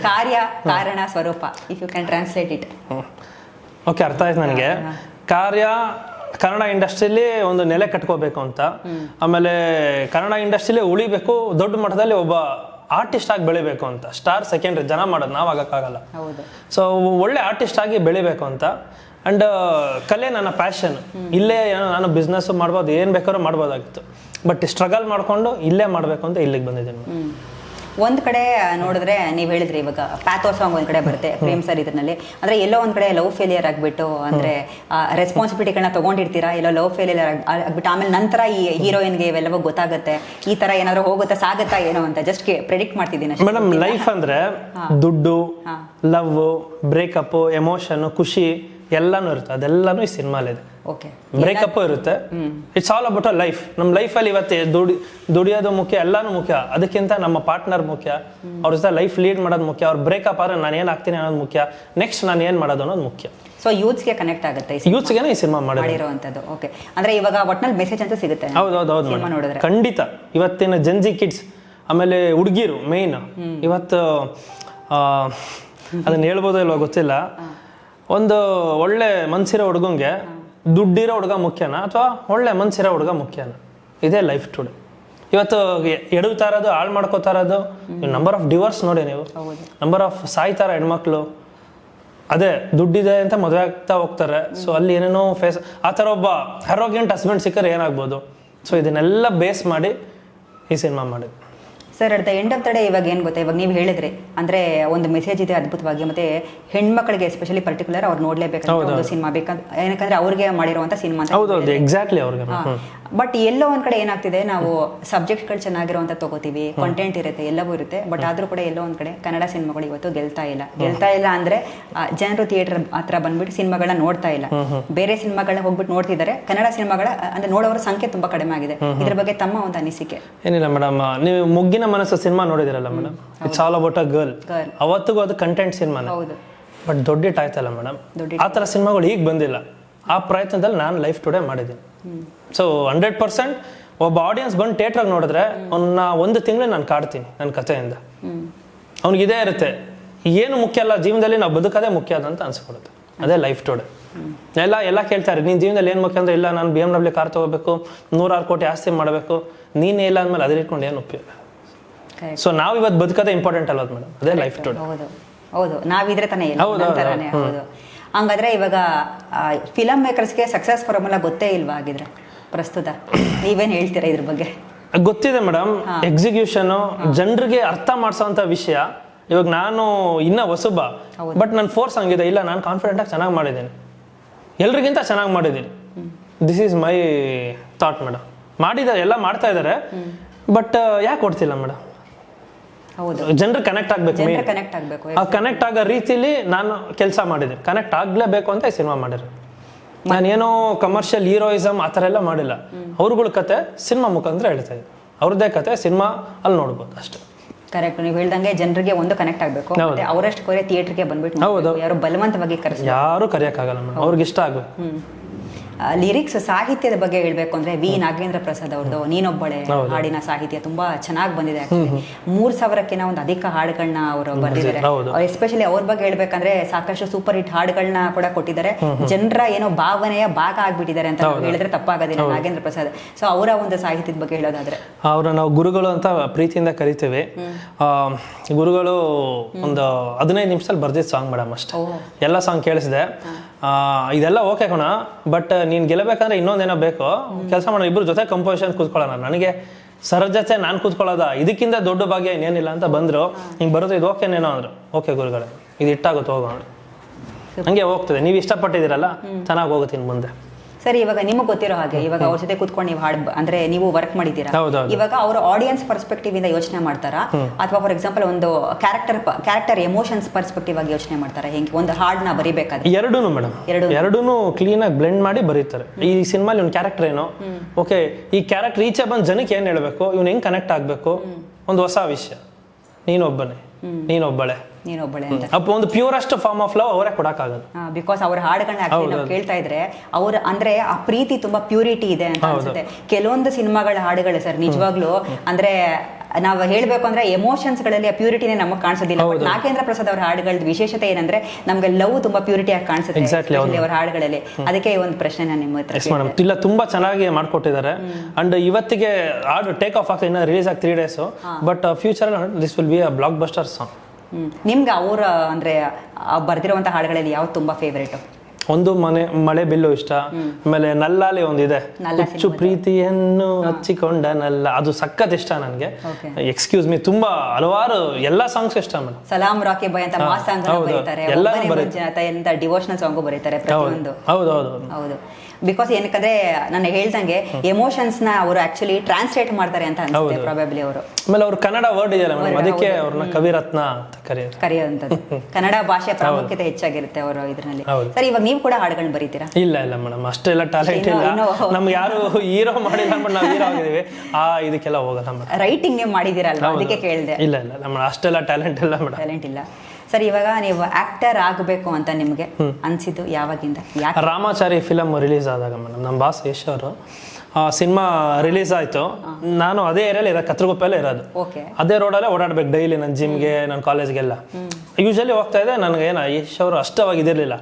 ಕಾರ್ಯ ಕಾರಣ ಸ್ವರೂಪ, if you can translate it. Okay, ಅರ್ಥ ಆಯ್ತು ನನಗೆ. ಕಾರ್ಯ ಕನ್ನಡ ಇಂಡಸ್ಟ್ರಿಯಲ್ಲಿ ಒಂದು ನೆಲೆ ಕಟ್ಕೋಬೇಕು ಅಂತ, ಆಮೇಲೆ ಕನ್ನಡ ಇಂಡಸ್ಟ್ರಿಯಲ್ಲಿ ಉಳಿಬೇಕು, ದೊಡ್ಡ ಮಟ್ಟದಲ್ಲಿ ಒಬ್ಬ ಆರ್ಟಿಸ್ಟ್ ಆಗಿ ಬೆಳಿಬೇಕು ಅಂತ. ಸ್ಟಾರ್ ಸೆಕೆಂಡ್ರಿ, ಜನ ಮಾಡೋದು, ನಾವು ಆಗಕ್ಕಾಗಲ್ಲ. ಸೊ ಒಳ್ಳೆ ಆರ್ಟಿಸ್ಟ್ ಆಗಿ ಬೆಳಿಬೇಕು ಅಂತ. ಅಂಡ್ ಕಲೆ ನನ್ನ ಪ್ಯಾಷನ್. ಇಲ್ಲೇ ನಾನು ಬಿಸ್ನೆಸ್ ಮಾಡ್ಬೋದು, ಏನು ಬೇಕಾದ್ರೂ ಮಾಡ್ಬೋದಾಗಿತ್ತು. ಬಟ್ ಸ್ಟ್ರಗಲ್ ಮಾಡ್ಕೊಂಡು ಇಲ್ಲೇ ಮಾಡಬೇಕು ಅಂತ ಇಲ್ಲಿಗೆ ಬಂದಿದ್ದೀನಿ. ಒಂದ್ ಕಡೆ ನೋಡಿದ್ರೆ ನೀವ್ ಹೇಳಿದ್ರಿ ಇವಾಗ ಪ್ಯಾಥೋ ಸಾಂಗ್ ಒಂದ್ ಕಡೆ ಬರುತ್ತೆ ಪ್ರೇಮ್ ಸರ್ ಇದರಲ್ಲಿ, ಅಂದ್ರೆ ಎಲ್ಲೋ ಒಂದ್ ಕಡೆ ಲವ್ ಫೇಲಿಯರ್ ಆಗ್ಬಿಟ್ಟು, ಅಂದ್ರೆ ರೆಸ್ಪಾನ್ಸಿಬಿಲಿಟಿಗಳನ್ನ ತಗೊಂಡಿರ್ತೀರಾ, ಎಲ್ಲೋ ಲವ್ ಫೇಲಿಯರ್ ಆಗ್ಬಿಟ್ಟು ಆಮೇಲೆ ನಂತರ ಈ ಹೀರೋಯಿನ್ಗೆ ಇವೆಲ್ಲವೂ ಗೊತ್ತಾಗುತ್ತೆ, ಈ ತರ ಏನಾದ್ರು ಹೋಗುತ್ತಾ ಸಾಗುತ್ತಾ ಏನೋ ಅಂತ ಜಸ್ಟ್ ಪ್ರೆಡಿಕ್ಟ್ ಮಾಡ್ತಿದ್ದೀನಿ. ಮೇಡಮ್ ಲೈಫ್ ಅಂದ್ರೆ ದುಡ್ಡು, ಲವ್, ಬ್ರೇಕಪ್, ಎಮೋಷನ್, ಖುಷಿ ಎಲ್ಲಾನು ಇರುತ್ತೆ. ಅದೆಲ್ಲಾನು ಈ ಸಿನಿಮಾಲಿದೆ. ಬ್ರೇಕಪ್ ಇರುತ್ತೆ. It's all about a life. ನಮ್ಮ ಲೈಫಲ್ಲಿ ಇವತ್ತೇ ದುಡಿಯೋದು ಮುಖ್ಯ, ಎಲ್ಲಾನು ಮುಖ್ಯ. ಅದಕ್ಕಿಂತ ನಮ್ಮ ಪಾರ್ಟ್ನರ್ ಮುಖ್ಯ, ಅವ್ರ ಜೊತೆ ಲೈಫ್ ಲೀಡ್ ಮಾಡೋದು ಮುಖ್ಯ. ಅವ್ರ ಬ್ರೇಕಪ್ ಆದ್ರೆ ನಾನು ಏನ್ ಆಗ್ತೀನಿ ಅನ್ನೋದು ಮುಖ್ಯ, ನೆಕ್ಸ್ಟ್ ನಾನು ಏನ್ ಮಾಡೋದು ಅನ್ನೋದು ಮುಖ್ಯ. ಸೊ ಯೂತ್ಸ್ಗೆ ಕನೆಕ್ಟ್ ಆಗುತ್ತೆ, ಯೂತ್ಸ್ಗೆ ಈ ಸಿನಿಮಾ ಮಾಡಿರುವಂತದ್ದು. ಓಕೆ, ಅಂದ್ರೆ ಇವಾಗ ಒಟ್ನಲ್ಲಿ ಮೆಸೇಜ್ ಅಂತೂ ಸಿಗುತ್ತೆ. ಹೌದೌದು ನೋಡಿದ್ರೆ ಖಂಡಿತ. ಇವತ್ತಿನ ಜೆನ್ಜಿ ಕಿಡ್ಸ್, ಆಮೇಲೆ ಹುಡುಗಿರು ಮೇನ್ ಇವತ್ತು ಅದನ್ನ ಹೇಳ್ಬೋದೋ ಇಲ್ವಾ ಗೊತ್ತಿಲ್ಲ, ಒಂದು ಒಳ್ಳೆ ಮನ್ಸಿರೋ ಹುಡುಗಂಗೆ ದುಡ್ಡಿರೋ ಹುಡುಗ ಮುಖ್ಯನಾ ಅಥವಾ ಒಳ್ಳೆ ಮನ್ಸಿರೋ ಹುಡುಗ ಮುಖ್ಯನಾ? ಇದೇ ಲೈಫ್ ಟುಡೇ. ಇವತ್ತು ಎಡವ್ತಾ ಇರೋದು, ಹಾಳು ಮಾಡ್ಕೋತಾ ಇರೋದು, ನಂಬರ್ ಆಫ್ ಡಿವೋರ್ಸ್ ನೋಡಿ ನೀವು, ನಂಬರ್ ಆಫ್ ಸಾಯ್ತಾರ ಹೆಣ್ಮಕ್ಳು. ಅದೇ ದುಡ್ಡಿದೆ ಅಂತ ಮದುವೆ ಆಗ್ತಾ ಹೋಗ್ತಾರೆ. ಸೊ ಅಲ್ಲಿ ಏನೇನೋ ಫೇಸ್, ಆ ಥರ ಒಬ್ಬ ಅರೋಗ್ಯಂಟ್ ಹಸ್ಬೆಂಡ್ ಸಿಕ್ಕರೆ ಏನಾಗ್ಬೋದು? ಸೊ ಇದನ್ನೆಲ್ಲ ಬೇಸ್ ಮಾಡಿ ಈ ಸಿನಿಮಾ ಮಾಡಿದ್ವಿ. Sir, at the end of the day ಇವಾಗ ಏನು ಗೊತ್ತಾ, ಇವಾಗ ನೀವು ಹೇಳಿದ್ರಿ ಅಂದ್ರೆ ಒಂದು ಮೆಸೇಜ್ ಇದೆ ಅದ್ಭುತವಾಗಿ, ಮತ್ತೆ ಹೆಣ್ಮಕ್ಳಿಗೆ ಎಸ್ಪೆಷಲಿ ಪರ್ಟಿಕ್ಯುಲರ್ ಅವ್ರು ನೋಡ್ಲೇಬೇಕಂತ ಒಂದು ಸಿನಿಮಾ ಬೇಕಂತ, ಏನಕ್ಕಂದ್ರೆ ಅವ್ರಿಗೆ ಮಾಡಿರುವಂತ ಸಿನಿಮಾ. ಎಕ್ಸಾಕ್ಟ್ಲಿ ಅವ್ರಿಗೆ. ಬಟ್ ಎಲ್ಲೋ ಒಂದ್ ಕಡೆ ಏನಾಗ್ತಿದೆ, ನಾವು ಸಬ್ಜೆಕ್ಟ್ಗಳು ಚೆನ್ನಾಗಿರುವಂತ ತಗೋತೀವಿ, ಕಂಟೆಂಟ್ ಇರುತ್ತೆ, ಎಲ್ಲವೂ ಇರುತ್ತೆ. ಬಟ್ ಆದ್ರೂ ಕೂಡ ಎಲ್ಲೋ ಒಂದ್ ಕಡೆ ಕನ್ನಡ ಸಿನಿಮಾಗಳು ಇವತ್ತು ಗೆಲ್ತಾ ಇಲ್ಲ ಅಂದ್ರೆ ಜನರು ಥಿಯೇಟರ್ ಹತ್ರ ಬಂದ್ಬಿಟ್ಟು ಸಿನಿಮಾಗಳನ್ನ ನೋಡ್ತಾ ಇಲ್ಲ. ಬೇರೆ ಸಿನಿಮಾಗಳನ್ನ ಹೋಗ್ಬಿಟ್ಟು ನೋಡ್ತಿದ್ದಾರೆ, ಕನ್ನಡ ಸಿನಿಮಾಗಳ ಅಂದ್ರೆ ನೋಡೋರ ಸಂಖ್ಯೆ ತುಂಬಾ ಕಡಿಮೆ ಆಗಿದೆ. ಇದ್ರ ಬಗ್ಗೆ ತಮ್ಮ ಒಂದು ಅನಿಸಿಕೆ? ಏನಿಲ್ಲ ಮೇಡಮ್, ನೀವು ಮುಗ್ಗಿನ ಮನಸ್ಸು ಸಿನಿಮಾ ನೋಡಿದಿರಲ್ಲ madam, it's all about a girl. ಅವತ್ತಿಗೂ ಅದು ಕಂಟೆಂಟ್ ಸಿನಿಮಾ. ಬಟ್ ದೊಡ್ಡ ಹಿಟ್ ಆಯ್ತಲ್ಲ ಮೇಡಮ್, ಆ ಥರ ಸಿನಿಮಾಗಳು ಈಗ ಬಂದಿಲ್ಲ. ಆ ಪ್ರಯತ್ನದಲ್ಲಿ ನಾನು ಲೈಫ್ ಟುಡೇ ಮಾಡಿದ್ದೀನಿ. ಸೊ 100% ಒಬ್ಬ ಆಡಿಯನ್ಸ್ ಬಂದು ಥಿಯೇಟ್ರಾಗ ನೋಡಿದ್ರೆ ಒಂದು ತಿಂಗಳು ನಾನು ಕಾಡ್ತೀನಿ ನನ್ನ ಕಥೆಯಿಂದ. ಅವ್ನಿಗೆ ಇದೇ ಇರುತ್ತೆ, ಏನು ಮುಖ್ಯ ಅಲ್ಲ ಜೀವನದಲ್ಲಿ, ನಾವು ಬದುಕೋದೇ ಮುಖ್ಯ ಅಂತ ಅನ್ಸ್ಕೊಡುತ್ತೆ. ಅದೇ ಲೈಫ್ ಟುಡೇ. ಎಲ್ಲ ಕೇಳ್ತಾರೆ, ನೀನು ಜೀವನದಲ್ಲಿ ಏನು ಮುಖ್ಯ ಅಂದ್ರೆ, ಇಲ್ಲ ನಾನು BMW ಕಾರ್ ತಗೋಬೇಕು, 106 ಕೋಟಿ ಆಸ್ತಿ ಮಾಡಬೇಕು, ನೀನೇ ಇಲ್ಲ ಅಂದಮೇಲೆ ಅದ್ರ ಇಟ್ಕೊಂಡು ಏನು ಉಪಯೋಗ? ಸೊ ನಾವು ಇವತ್ತು ಬದುಕೋದೇ ಇಂಪಾರ್ಟೆಂಟ್ ಅಲ್ಲ ಮೇಡಮ್, ಅದೇ ಲೈಫ್ ಟುಡೇ. ಹೌದು, ನಾವಿದ್ರೆ ತಾನೇ. ಹೌದು. ಹಂಗಾದ್ರೆ ಇವಾಗ ಫಿಲಮ್ ಮೇಕರ್ಸ್ಗೆ ಸಕ್ಸಸ್ ಫಾರ್ಮುಲಾ ಗೊತ್ತೇ ಇಲ್ವಾ ಆಗಿದ್ರೆ ಪ್ರಸ್ತುತ? ನೀವೇನ್ ಹೇಳ್ತೀರಾ ಇದ್ರ ಬಗ್ಗೆ? ಗೊತ್ತಿದೆ ಮೇಡಮ್, ಎಕ್ಸಿಕ್ಯೂಷನ್, ಜನರಿಗೆ ಅರ್ಥ ಮಾಡಿಸೋಂಥ ವಿಷಯ. ಇವಾಗ ನಾನು ಇನ್ನ ಹೊಸಬ, ಬಟ್ ನನ್ನ ಫೋರ್ಸ್ ಹಂಗಿದೆ, ಇಲ್ಲ ನಾನು ಕಾನ್ಫಿಡೆಂಟ್ ಆಗಿ ಚೆನ್ನಾಗಿ ಮಾಡಿದ್ದೀನಿ, ಎಲ್ರಿಗಿಂತ ಚೆನ್ನಾಗಿ ಮಾಡಿದ್ದೀನಿ. This is my thought madam. ಮಾಡಿದ್ದಾರೆ, ಎಲ್ಲ ಮಾಡ್ತಾ ಇದ್ದಾರೆ, ಬಟ್ ಯಾಕೆ ಕೊಡ್ತಿಲ್ಲ ಮೇಡಮ್? ಜನರು ಕನೆಕ್ಟ್ ಆಗ್ಬೇಕು. ಆ ಕನೆಕ್ಟ್ ಆಗೋ ರೀತಿಲಿ ನಾನು ಕೆಲಸ ಮಾಡಿದ್ದೀನಿ. ಕನೆಕ್ಟ್ ಆಗ್ಲೇಬೇಕು ಅಂತ ಈ ಸಿನಿಮಾ ಮಾಡಿರೋ. ನಾನೇನೋ ಕಮರ್ಷಿಯಲ್ ಹೀರೋಯಿಸಮ್ ಆ ಥರ ಎಲ್ಲ ಮಾಡಿಲ್ಲ. ಅವ್ರಗಳ ಕತೆ ಸಿನಿಮಾ ಮುಖಾಂತರ ಹೇಳ್ತಾ ಇದ್ದೀನಿ. ಅವ್ರದ್ದೇ ಕತೆ ಸಿನಿಮಾ ಅಲ್ಲಿ ನೋಡ್ಬೋದು ಅಷ್ಟೇ. ಕರೆಕ್ಟ್, ನೀವು ಹೇಳ್ದಂಗೆ ಜನರಿಗೆ ಒಂದು ಕನೆಕ್ಟ್ ಆಗಬೇಕು. ಅವರಷ್ಟು ಕೊರೆ ಥಿಯೇಟರ್ಗೆ ಬಂದ್ಬಿಟ್ಟು ಯಾರು ಬಲವಂತವಾಗಿ ಯಾರು ಕರೆಯಕ್ಕಾಗಲ್ಲ ಮೇಡಮ್, ಅವ್ರಿಗೆ ಇಷ್ಟ ಆಗಬೇಕು. ಲಿರಿಕ್ಸ್ ಸಾಹಿತ್ಯದ ಬಗ್ಗೆ ಹೇಳ್ಬೇಕು ಅಂದ್ರೆ ವಿ ನಾಗೇಂದ್ರ ಪ್ರಸಾದ್ ಅವ್ರದ್ದು ನೀನೊಬ್ಬಳೆ ಹಾಡಿನ ಸಾಹಿತ್ಯ ತುಂಬಾ ಚೆನ್ನಾಗಿ ಬಂದಿದೆ. 3000ಕ್ಕಿಂತ ಒಂದು ಅಧಿಕ ಹಾಡುಗಳನ್ನ ಅವರು ಬರೆದಿದ್ದಾರೆ. ಎಸ್ಪೆಷಲಿ ಅವ್ರ ಬಗ್ಗೆ ಹೇಳ್ಬೇಕಂದ್ರೆ ಸಾಕಷ್ಟು ಸೂಪರ್ ಹಿಟ್ ಹಾಡುಗಳನ್ನ ಕೂಡ ಕೊಟ್ಟಿದ್ದಾರೆ. ಜನರ ಏನೋ ಭಾವನೆಯ ಭಾಗ ಆಗ್ಬಿಟ್ಟಿದ್ದಾರೆ ಅಂತ ಹೇಳಿದ್ರೆ ತಪ್ಪಾಗೋದಿಲ್ಲ ನಾಗೇಂದ್ರ ಪ್ರಸಾದ್. ಸೊ ಅವರ ಒಂದು ಸಾಹಿತ್ಯದ ಬಗ್ಗೆ ಹೇಳೋದಾದ್ರೆ, ಅವ್ರ ನಾವು ಗುರುಗಳು ಅಂತ ಪ್ರೀತಿಯಿಂದ ಕರಿತೇವೆ. ಗುರುಗಳು ಒಂದು 15 ನಿಮಿಷದಲ್ಲಿ ಬರ್ದಿದ್ದ ಸಾಂಗ್ ಮೇಡಮ್ ಅಷ್ಟೇ. ಎಲ್ಲ ಸಾಂಗ್ ಕೇಳಿಸಿದೆ. ಇದೆಲ್ಲ ಓಕೆ ಕಣ, ಬಟ್ ನೀನು ಗೆಲ್ಲಬೇಕಂದ್ರೆ ಇನ್ನೊಂದೇನೋ ಬೇಕು, ಕೆಲಸ ಮಾಡೋ ಇಬ್ರು ಜೊತೆ ಕಂಪೋಸಿಷನ್ ಕೂತ್ಕೊಳ್ಳೋಣ, ನನಗೆ ಸರ್ ಜೊತೆ ನಾನು ಕೂತ್ಕೊಳ್ಳೋದ ಇದಕ್ಕಿಂತ ದೊಡ್ಡ ಭಾಗ್ಯ ಇನ್ನೇನಿಲ್ಲ ಅಂತ ಬಂದರು. ಹಿಂಗೆ ಬರೋದು ಇದು ಓಕೆನೇನೋ ಅಂದರು. ಓಕೆ ಗುರುಗಳೇ, ಇದು ಇಟ್ಟಾಗುತ್ತೆ ಹೋಗೋಣ, ಹಂಗೆ ಹೋಗ್ತದೆ. ನೀವು ಇಷ್ಟಪಟ್ಟಿದ್ದೀರಲ್ಲ, ಚೆನ್ನಾಗಿ ಹೋಗುತ್ತೆ ಇನ್ನು ಮುಂದೆ. ಸರಿ, ಇವಾಗ ನಿಮಗೆ ಗೊತ್ತಿರೋ ಹಾಗೆ ಇವಾಗ ಅವ್ರ ಜೊತೆ ಕೂತ್ಕೊಂಡು ನೀವು ಅಂದ್ರೆ ನೀವು ವರ್ಕ್ ಮಾಡಿದ್ದೀರಾ, ಇವಾಗ ಅವರು ಆಡಿಯನ್ಸ್ ಪರ್ಸ್ಪೆಕ್ಟಿವ್ ಇಂದ ಯೋಚನೆ ಮಾಡ್ತಾರಾ ಅಥವಾ ಫಾರ್ ಎಕ್ಸಾಂಪಲ್ ಒಂದು ಕ್ಯಾರೆಕ್ಟರ್ ಎಮೋಷನ್ಸ್ ಪರ್ಸ್ಪೆಕ್ಟಿವ್ ಆಗಿ ಯೋಚನೆ ಮಾಡ್ತಾರಾ? ಹೆಂಗೆ ಒಂದು ಹಾಡನ್ನ ಬರಿಬೇಕಾದ್ರೆ? ಎರಡೂನು ಮೇಡಮ್, ಎರಡೂನು ಕ್ಲೀನ್ ಆಗಿ ಬ್ಲೆಂಡ್ ಮಾಡಿ ಬರೀತಾರೆ. ಈ ಸಿನಿಮಾಲಿ ಇವ್ನ ಕ್ಯಾರೆಕ್ಟರ್ ಏನು, ಓಕೆ ಈ ಕ್ಯಾರೆಕ್ಟರ್ ಈಚೆ ಬಂದು ಜನಕ್ಕೆ ಏನ್ ಹೇಳ್ಬೇಕು, ಇವ್ನು ಹೆಂಗ್ ಕನೆಕ್ಟ್ ಆಗ್ಬೇಕು, ಒಂದು ಹೊಸ ವಿಷಯ, ನೀನೊಬ್ಬನೇ ನೀನೊಬ್ಬಳೆ ಅಂತ ಅಪ್ಪ, ಒಂದು ಪ್ಯೂರೆಸ್ಟ್ ಫಾರ್ಮ್ ಆಫ್ ಲವ್ ಅವರೇ ಕೊಡಕ್ಕಾಗಲ್ಲ. ಬಿಕಾಸ್ ಅವ್ರ ಹಾಡುಗಳನ್ನ ನಾವು ಕೇಳ್ತಾ ಇದ್ರೆ ಅವ್ರ ಅಂದ್ರೆ ಆ ಪ್ರೀತಿ ತುಂಬಾ ಪ್ಯೂರಿಟಿ ಇದೆ ಅಂತ ಅನ್ಸುತ್ತೆ. ಕೆಲವೊಂದು ಸಿನಿಮಾಗಳ ಹಾಡುಗಳು ಸರ್ ನಿಜವಾಗ್ಲೂ ಅಂದ್ರೆ ನಾವು ಹೇಳ್ಬೇಕು ಅಂದ್ರೆ ಎಮೋಷನ್ಸ್ ಗಳಲ್ಲಿ ಆ ಪ್ಯೂರಿಟಿನೇ ನಮಗೆ ಕಾಣಿಸೋದಿಲ್ಲ. ನಾಗೇಂದ್ರ ಪ್ರಸಾದ್ ಅವರ ಹಾಡುಗಳ ವಿಶೇಷತೆ ಏನಂದ್ರೆ ನಮ್ಗೆ ಲವ್ ತುಂಬಾ ಪ್ಯೂರಿಟಿ ಆಗಿ ಕಾಣಿಸುತ್ತೆ ಅವರ ಹಾಡುಗಳಲ್ಲಿ. ಅದಕ್ಕೆ ಒಂದು ಪ್ರಶ್ನೆ ನಾನು ನಿಮ್ಮ ಹತ್ರ ಇಲ್ಲ, ತುಂಬಾ ಚೆನ್ನಾಗಿ ಮಾಡ್ಕೊಟ್ಟಿದ್ದಾರೆ. ಅಂಡ್ ಇವತ್ತಿಗೆ ಹಾಡು ಟೇಕ್ ಆಫ್ ಆಗ್ತದೆ, ಇನ್ನ ರಿಲೀಸ್ ಆಗಿ 3 days, but future this will be a blockbuster song. ನಿಮ್ಗೆ ಅವ್ರ ಅಂದ್ರೆ ಬರ್ದಿರುವಂತ ಹಾಡುಗಳಲ್ಲಿ ಯಾವ್ದು ತುಂಬಾ ಫೇವರೇಟ್? ಒಂದು ಮಳೆ ಬಿಲ್ಲು ಇಷ್ಟ, ಆಮೇಲೆ ನಲ್ಲಾಲಿ ಒಂದಿದೆ, ಹುಚ್ಚು ಪ್ರೀತಿಯನ್ನು ಹಚ್ಚಿಕೊಂಡ ನಲ್ಲ, ಅದು ಸಖತ್ ಇಷ್ಟ ನನಗೆ. ಎಕ್ಸ್ಕ್ಯೂಸ್ ಮೀ, ತುಂಬಾ ಹಲವಾರು ಎಲ್ಲಾ ಸಾಂಗ್ಸ್ ಇಷ್ಟ ಮೇಡಮ್. ಸಲಾಂ ರಾಕಿ ಬಾಯ್ ಅಂತ ಮಾಸ್ ಸಾಂಗ್ ಬರೀತಾರೆ, ಡಿವೋಷನಲ್ ಸಾಂಗ್ ಬರೀತಾರೆ ಪ್ರತಿಯೊಂದು. ಹೌದು, ಬಿಕಾಸ್ ಏನಕ್ಕಂದ್ರೆ ನಾನು ಹೇಳ್ದಂಗೆ ಎಮೋಷನ್ಸ್ ನ ಅವರು ಆಕ್ಚುಲಿ ಟ್ರಾನ್ಸ್ಲೇಟ್ ಮಾಡ್ತಾರೆ ಅಂತ ಅನ್ಸುತ್ತೆ ಪ್ರಾಬಬ್ಲಿ ಅವರು. ಆಮೇಲೆ ಅವ್ರು ಕನ್ನಡ ವರ್ಡ್ ಇದೆಯಲ್ಲ ಮೇಡಮ್, ಅದಕ್ಕೆ ಅವ್ರನ್ನ ಕವಿರತ್ನ ಅಂತ ಕರೆಯುವಂಥದ್ದು. ಕನ್ನಡ ಭಾಷೆ ಪ್ರಾಮುಖ್ಯತೆ ಹೆಚ್ಚಾಗಿರುತ್ತೆ ಅವರು ಇದರಲ್ಲಿ. ಸರ್, ಇವಾಗ ನೀವು ಕೂಡ ಹಾಡುಗಳನ್ನ ಬರೀತೀರಾ? ಇಲ್ಲ ಮೇಡಮ್, ಅಷ್ಟೆಲ್ಲ ಟ್ಯಾಲೆಂಟ್ ಇಲ್ಲ ನಮ್ಗೆ, ಯಾರು ಹೀರೋ ಮಾಡಿಲ್ಲ ಬಟ್ ನಾವು ಹೀರೋ ಆಗಿದೀವಿ, ಇದಕ್ಕೆಲ್ಲ ಹೋಗಲ್ಲ ಮೇಡಮ್. ರೈಟಿಂಗ್ ನೀವು ಮಾಡಿದಿರಲ್ವಾ, ಅದಕ್ಕೆ ಕೇಳಿದೆ. ಇಲ್ಲ ನಮ್ಮ ಅಷ್ಟೆಲ್ಲ ಟ್ಯಾಲೆಂಟ್ ಇಲ್ಲ ಮೇಡಮ್. ಟ್ಯಾಲೆಂಟ್ ಇಲ್ಲ. ಸರ್, ಇವಾಗ ನೀವು ಆಕ್ಟರ್ ಆಗಬೇಕು ಅಂತ ನಿಮ್ಗೆ ಅನ್ಸಿದ್ದು ಯಾವಾಗಿಂದ? ರಾಮಾಚಾರಿ ಫಿಲಮ್ ರಿಲೀಸ್ ಆದಾಗ ಮೇಡಮ್, ನಮ್ಮ ಬಾಸ್ ಯಶ್ ಅವರು ಸಿನಿಮಾ ರಿಲೀಸ್ ಆಯ್ತು, ನಾನು ಅದೇ ಏರಿಯಲ್ಲಿ ಕತ್ರಗುಪ್ಪೆಲ್ಲ ಇರೋದು, ಅದೇ ರೋಡಲ್ಲೇ ಓಡಾಡ್ಬೇಕು ಡೈಲಿ, ನನ್ನ ಜಿಮ್ಗೆ ನನ್ನ ಕಾಲೇಜ್ಗೆಲ್ಲ ಯೂಶಲಿ ಹೋಗ್ತಾ ಇದೆ. ನನಗೆ ಯಶ್ ಅವರು ಅಷ್ಟವಾಗಿ ಇದಿರಲಿಲ್ಲ.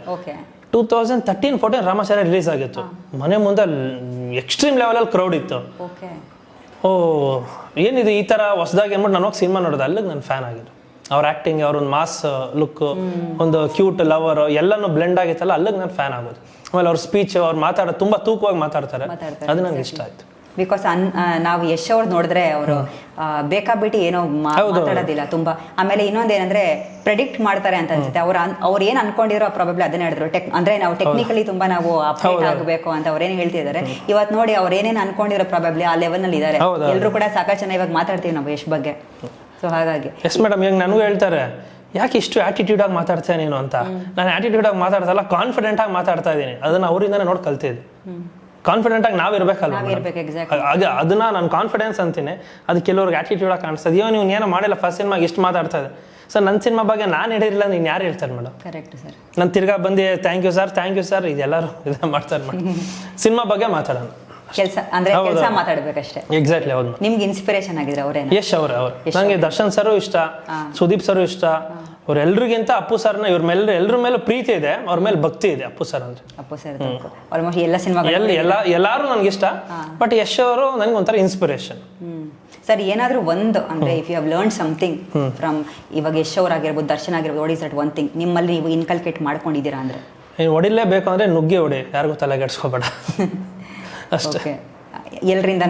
2013-14 ರಾಮಾಚಾರಿ ರಿಲೀಸ್ ಆಗಿತ್ತು, ಮನೆ ಮುಂದೆ ಎಕ್ಸ್ಟ್ರೀಮ್ ಲೆವೆಲಲ್ಲಿ ಕ್ರೌಡ್ ಇತ್ತು. ಏನಿದು ಈ ಥರ ಹೊಸದಾಗಿ ಅಂದ್ಬಿಟ್ಟು ನಾನು ಹೋಗಿ ಸಿನಿಮಾ ನೋಡೋದು, ಅಲ್ಲಿಗೆ ನಾನು ಫ್ಯಾನ್ ಆಗಿದ್ದು. ಅವ್ರ ಆಕ್ಟಿಂಗ್, ಅವ್ರೊಂದು ಮಾಸ್ ಲುಕ್, ಒಂದು ಕ್ಯೂಟ್ ಲವರ್ ಎಲ್ಲನೂ ಬ್ಲೆಂಡ್ ಆಗಿತ್ತಲ್ಲ, ಅಲ್ಲಿಗೆ ನಾನು ಫ್ಯಾನ್ ಆಗೋದು. ಆಮೇಲೆ ಅವ್ರ ಸ್ಪೀಚ್, ಅವ್ರು ಮಾತಾಡೋದು ತುಂಬಾ ತೂಕವಾಗಿ ಮಾತಾಡ್ತಾರೆ, ಅದು ನಂಗೆ ಇಷ್ಟ ಆಯ್ತು. ಬಿಕಾಸ್ ನಾವು ಯಶ್ ಅವ್ರು ನೋಡಿದ್ರೆ ಅವರು ಬೇಕಾಬಿಟ್ಟು ಏನೋ ಮಾತಾಡೋದಿಲ್ಲ ತುಂಬಾ. ಆಮೇಲೆ ಇನ್ನೊಂದೇನಂದ್ರೆ ಪ್ರೆಡಿಕ್ಟ್ ಮಾಡ್ತಾರೆ ಅಂತ ಅನ್ಸುತ್ತೆ. ಅವ್ರು ಏನ್ ಅನ್ಕೊಂಡಿರೋ ಪ್ರಾಬಬ್ಲಿ ಅದನ್ನೇ ಹೇಳಿದ್ರು. ಅಂದ್ರೆ ನಾವು ಟೆಕ್ನಿಕಲಿ ತುಂಬಾ ನಾವು ಅಪ್ಡೇಟ್ ಆಗಬೇಕು ಅಂತ ಅವ್ರೇನು ಹೇಳ್ತಿದ್ದಾರೆ. ಇವತ್ತು ನೋಡಿ ಅವ್ರು ಏನೇನು ಅನ್ಕೊಂಡಿರೋ ಪ್ರಾಬಬ್ಲಿ ಆ ಲೆವೆಲ್ ನಲ್ಲಿ ಇದ್ದಾರೆ. ಎಲ್ಲರೂ ಕೂಡ ಸಾಕಷ್ಟು ಜನ ಇವಾಗ ಮಾತಾಡ್ತೀವಿ ನಾವು ಯಶ್ ಬಗ್ಗೆ. ಸೊ ಹಾಗಾಗಿ ಎಸ್ ಮೇಡಮ್, ಈಗ ನನಗೂ ಹೇಳ್ತಾರೆ ಯಾಕೆ ಇಷ್ಟು ಆಟಿಟ್ಯೂಡ್ ಆಗಿ ಮಾತಾಡ್ತೇನೆ ನೀನು ಅಂತ. ನಾನು ಆಟಿಟ್ಯೂಡ್ ಆಗಿ ಮಾತಾಡ್ತಲ್ಲ, ಕಾನ್ಫಿಡೆಂಟ್ ಆಗಿ ಮಾತಾಡ್ತಾ ಇದ್ದೀನಿ. ಅದನ್ನ ಅವರಿಂದಾನೇ ನೋಡಿ ಕಲ್ತಿದ್ದು. ಕಾನ್ಫಿಡೆಂಟ್ ಆಗಿ ನಾವ್ ಇರ್ಬೇಕಲ್ವ, ಅದನ್ನ ನಾನು ಕಾನ್ಫಿಡೆನ್ಸ್ ಅಂತೀನಿ. ಅದು ಕೆಲವ್ರಿಗೆ ಆಟಿಟ್ಯೂಡ್ ಆಗಿ ಕಾಣಿಸ್ತದೆ. ಅಯ್ಯೋ ನೀವು ಏನೋ ಮಾಡಿಲ್ಲ, ಫಸ್ಟ್ ಸಿನಿಮಾಗೆ ಇಷ್ಟು ಮಾತಾಡ್ತಾ ಇದೆ ಸರ್. ನನ್ನ ಸಿನಿಮಾ ಬಗ್ಗೆ ನಾನು ಹೇಳಿರಲಿಲ್ಲ, ನೀನು ಯಾರು ಹೇಳ್ತಾರೆ ಮೇಡಮ್? Correct sir. ನಾನು ತಿರ್ಗಾ ಬಂದು ಥ್ಯಾಂಕ್ ಯು ಸರ್ ಇದೆಲ್ಲರೂ ಇದೇ ಮಾಡ್ತಾರೆ ಮೇಡಮ್. ಸಿನಿಮಾ ಬಗ್ಗೆ ಮಾತಾಡೋಣ, ಕೆಲಸ ಅಂದ್ರೆ ಕೆಲಸ ಮಾತಾಡ್ಬೇಕಷ್ಟೇ. ಎಕ್ಸಾಕ್ಟ್ಲಿ, ಹೌದು. ನಿಮ್ಗೆ ಇನ್ಸ್ಪಿರೇಷನ್ ಆಗಿದ್ರೆ ಅವರೇ? ಯಶ್ ಅವರು ನಂಗೆ ದರ್ಶನ್ ಸರ್ ಇಷ್ಟ, ಸುದೀಪ್ ಸರ್ ಇಷ್ಟ. ಅವ್ರೆಲ್ರಿಗಿಂತ ಅಪ್ಪು ಸರ್ನ ಎಲ್ರ ಮೇಲೂ ಪ್ರೀತಿ ಇದೆ, ಅವ್ರ ಮೇಲೆ ಭಕ್ತಿ ಇದೆ. ಅಪ್ಪು ಸರ್ ಅಂದ್ರೆ ಆಲ್ಮೋಸ್ಟ್ ಎಲ್ಲ ಸಿನಿಮಾ ಎಲ್ಲಾರು ನನ್ಗೆ ಇಷ್ಟ, ಬಟ್ ಯಶ್ ಅವರು ನನ್ಗೆ ಒಂಥರ ಇನ್ಸ್ಪಿರೇಷನ್. ಸರ್, ಏನಾದ್ರೂ ಒಂದು ಅಂದ್ರೆ if you have learn something from ಇವಾಗ ಯಶ್ ಅವರಾಗಿರ್ಬೋದು, ದರ್ಶನ್ ಆಗಿರ್ಬೋದು, what is that one thing ನಿಮ್ಮಲ್ಲಿ ನೀವು ಇನ್ಕಲ್ಕೇಟ್ ಮಾಡ್ಕೊಂಡಿದ್ದೀರಾ ಅಂದ್ರೆ? ಹೊಡಿಲೇಬೇಕು ಅಂದ್ರೆ ನುಗ್ಗಿ ಹೊಡಿ, ಯಾರಿಗೂ ತಲೆ ಕೆಡ್ಸ್ಕೋಬೇಡ ಅಷ್ಟೇ. ಎಲ್ಲರಿಂದ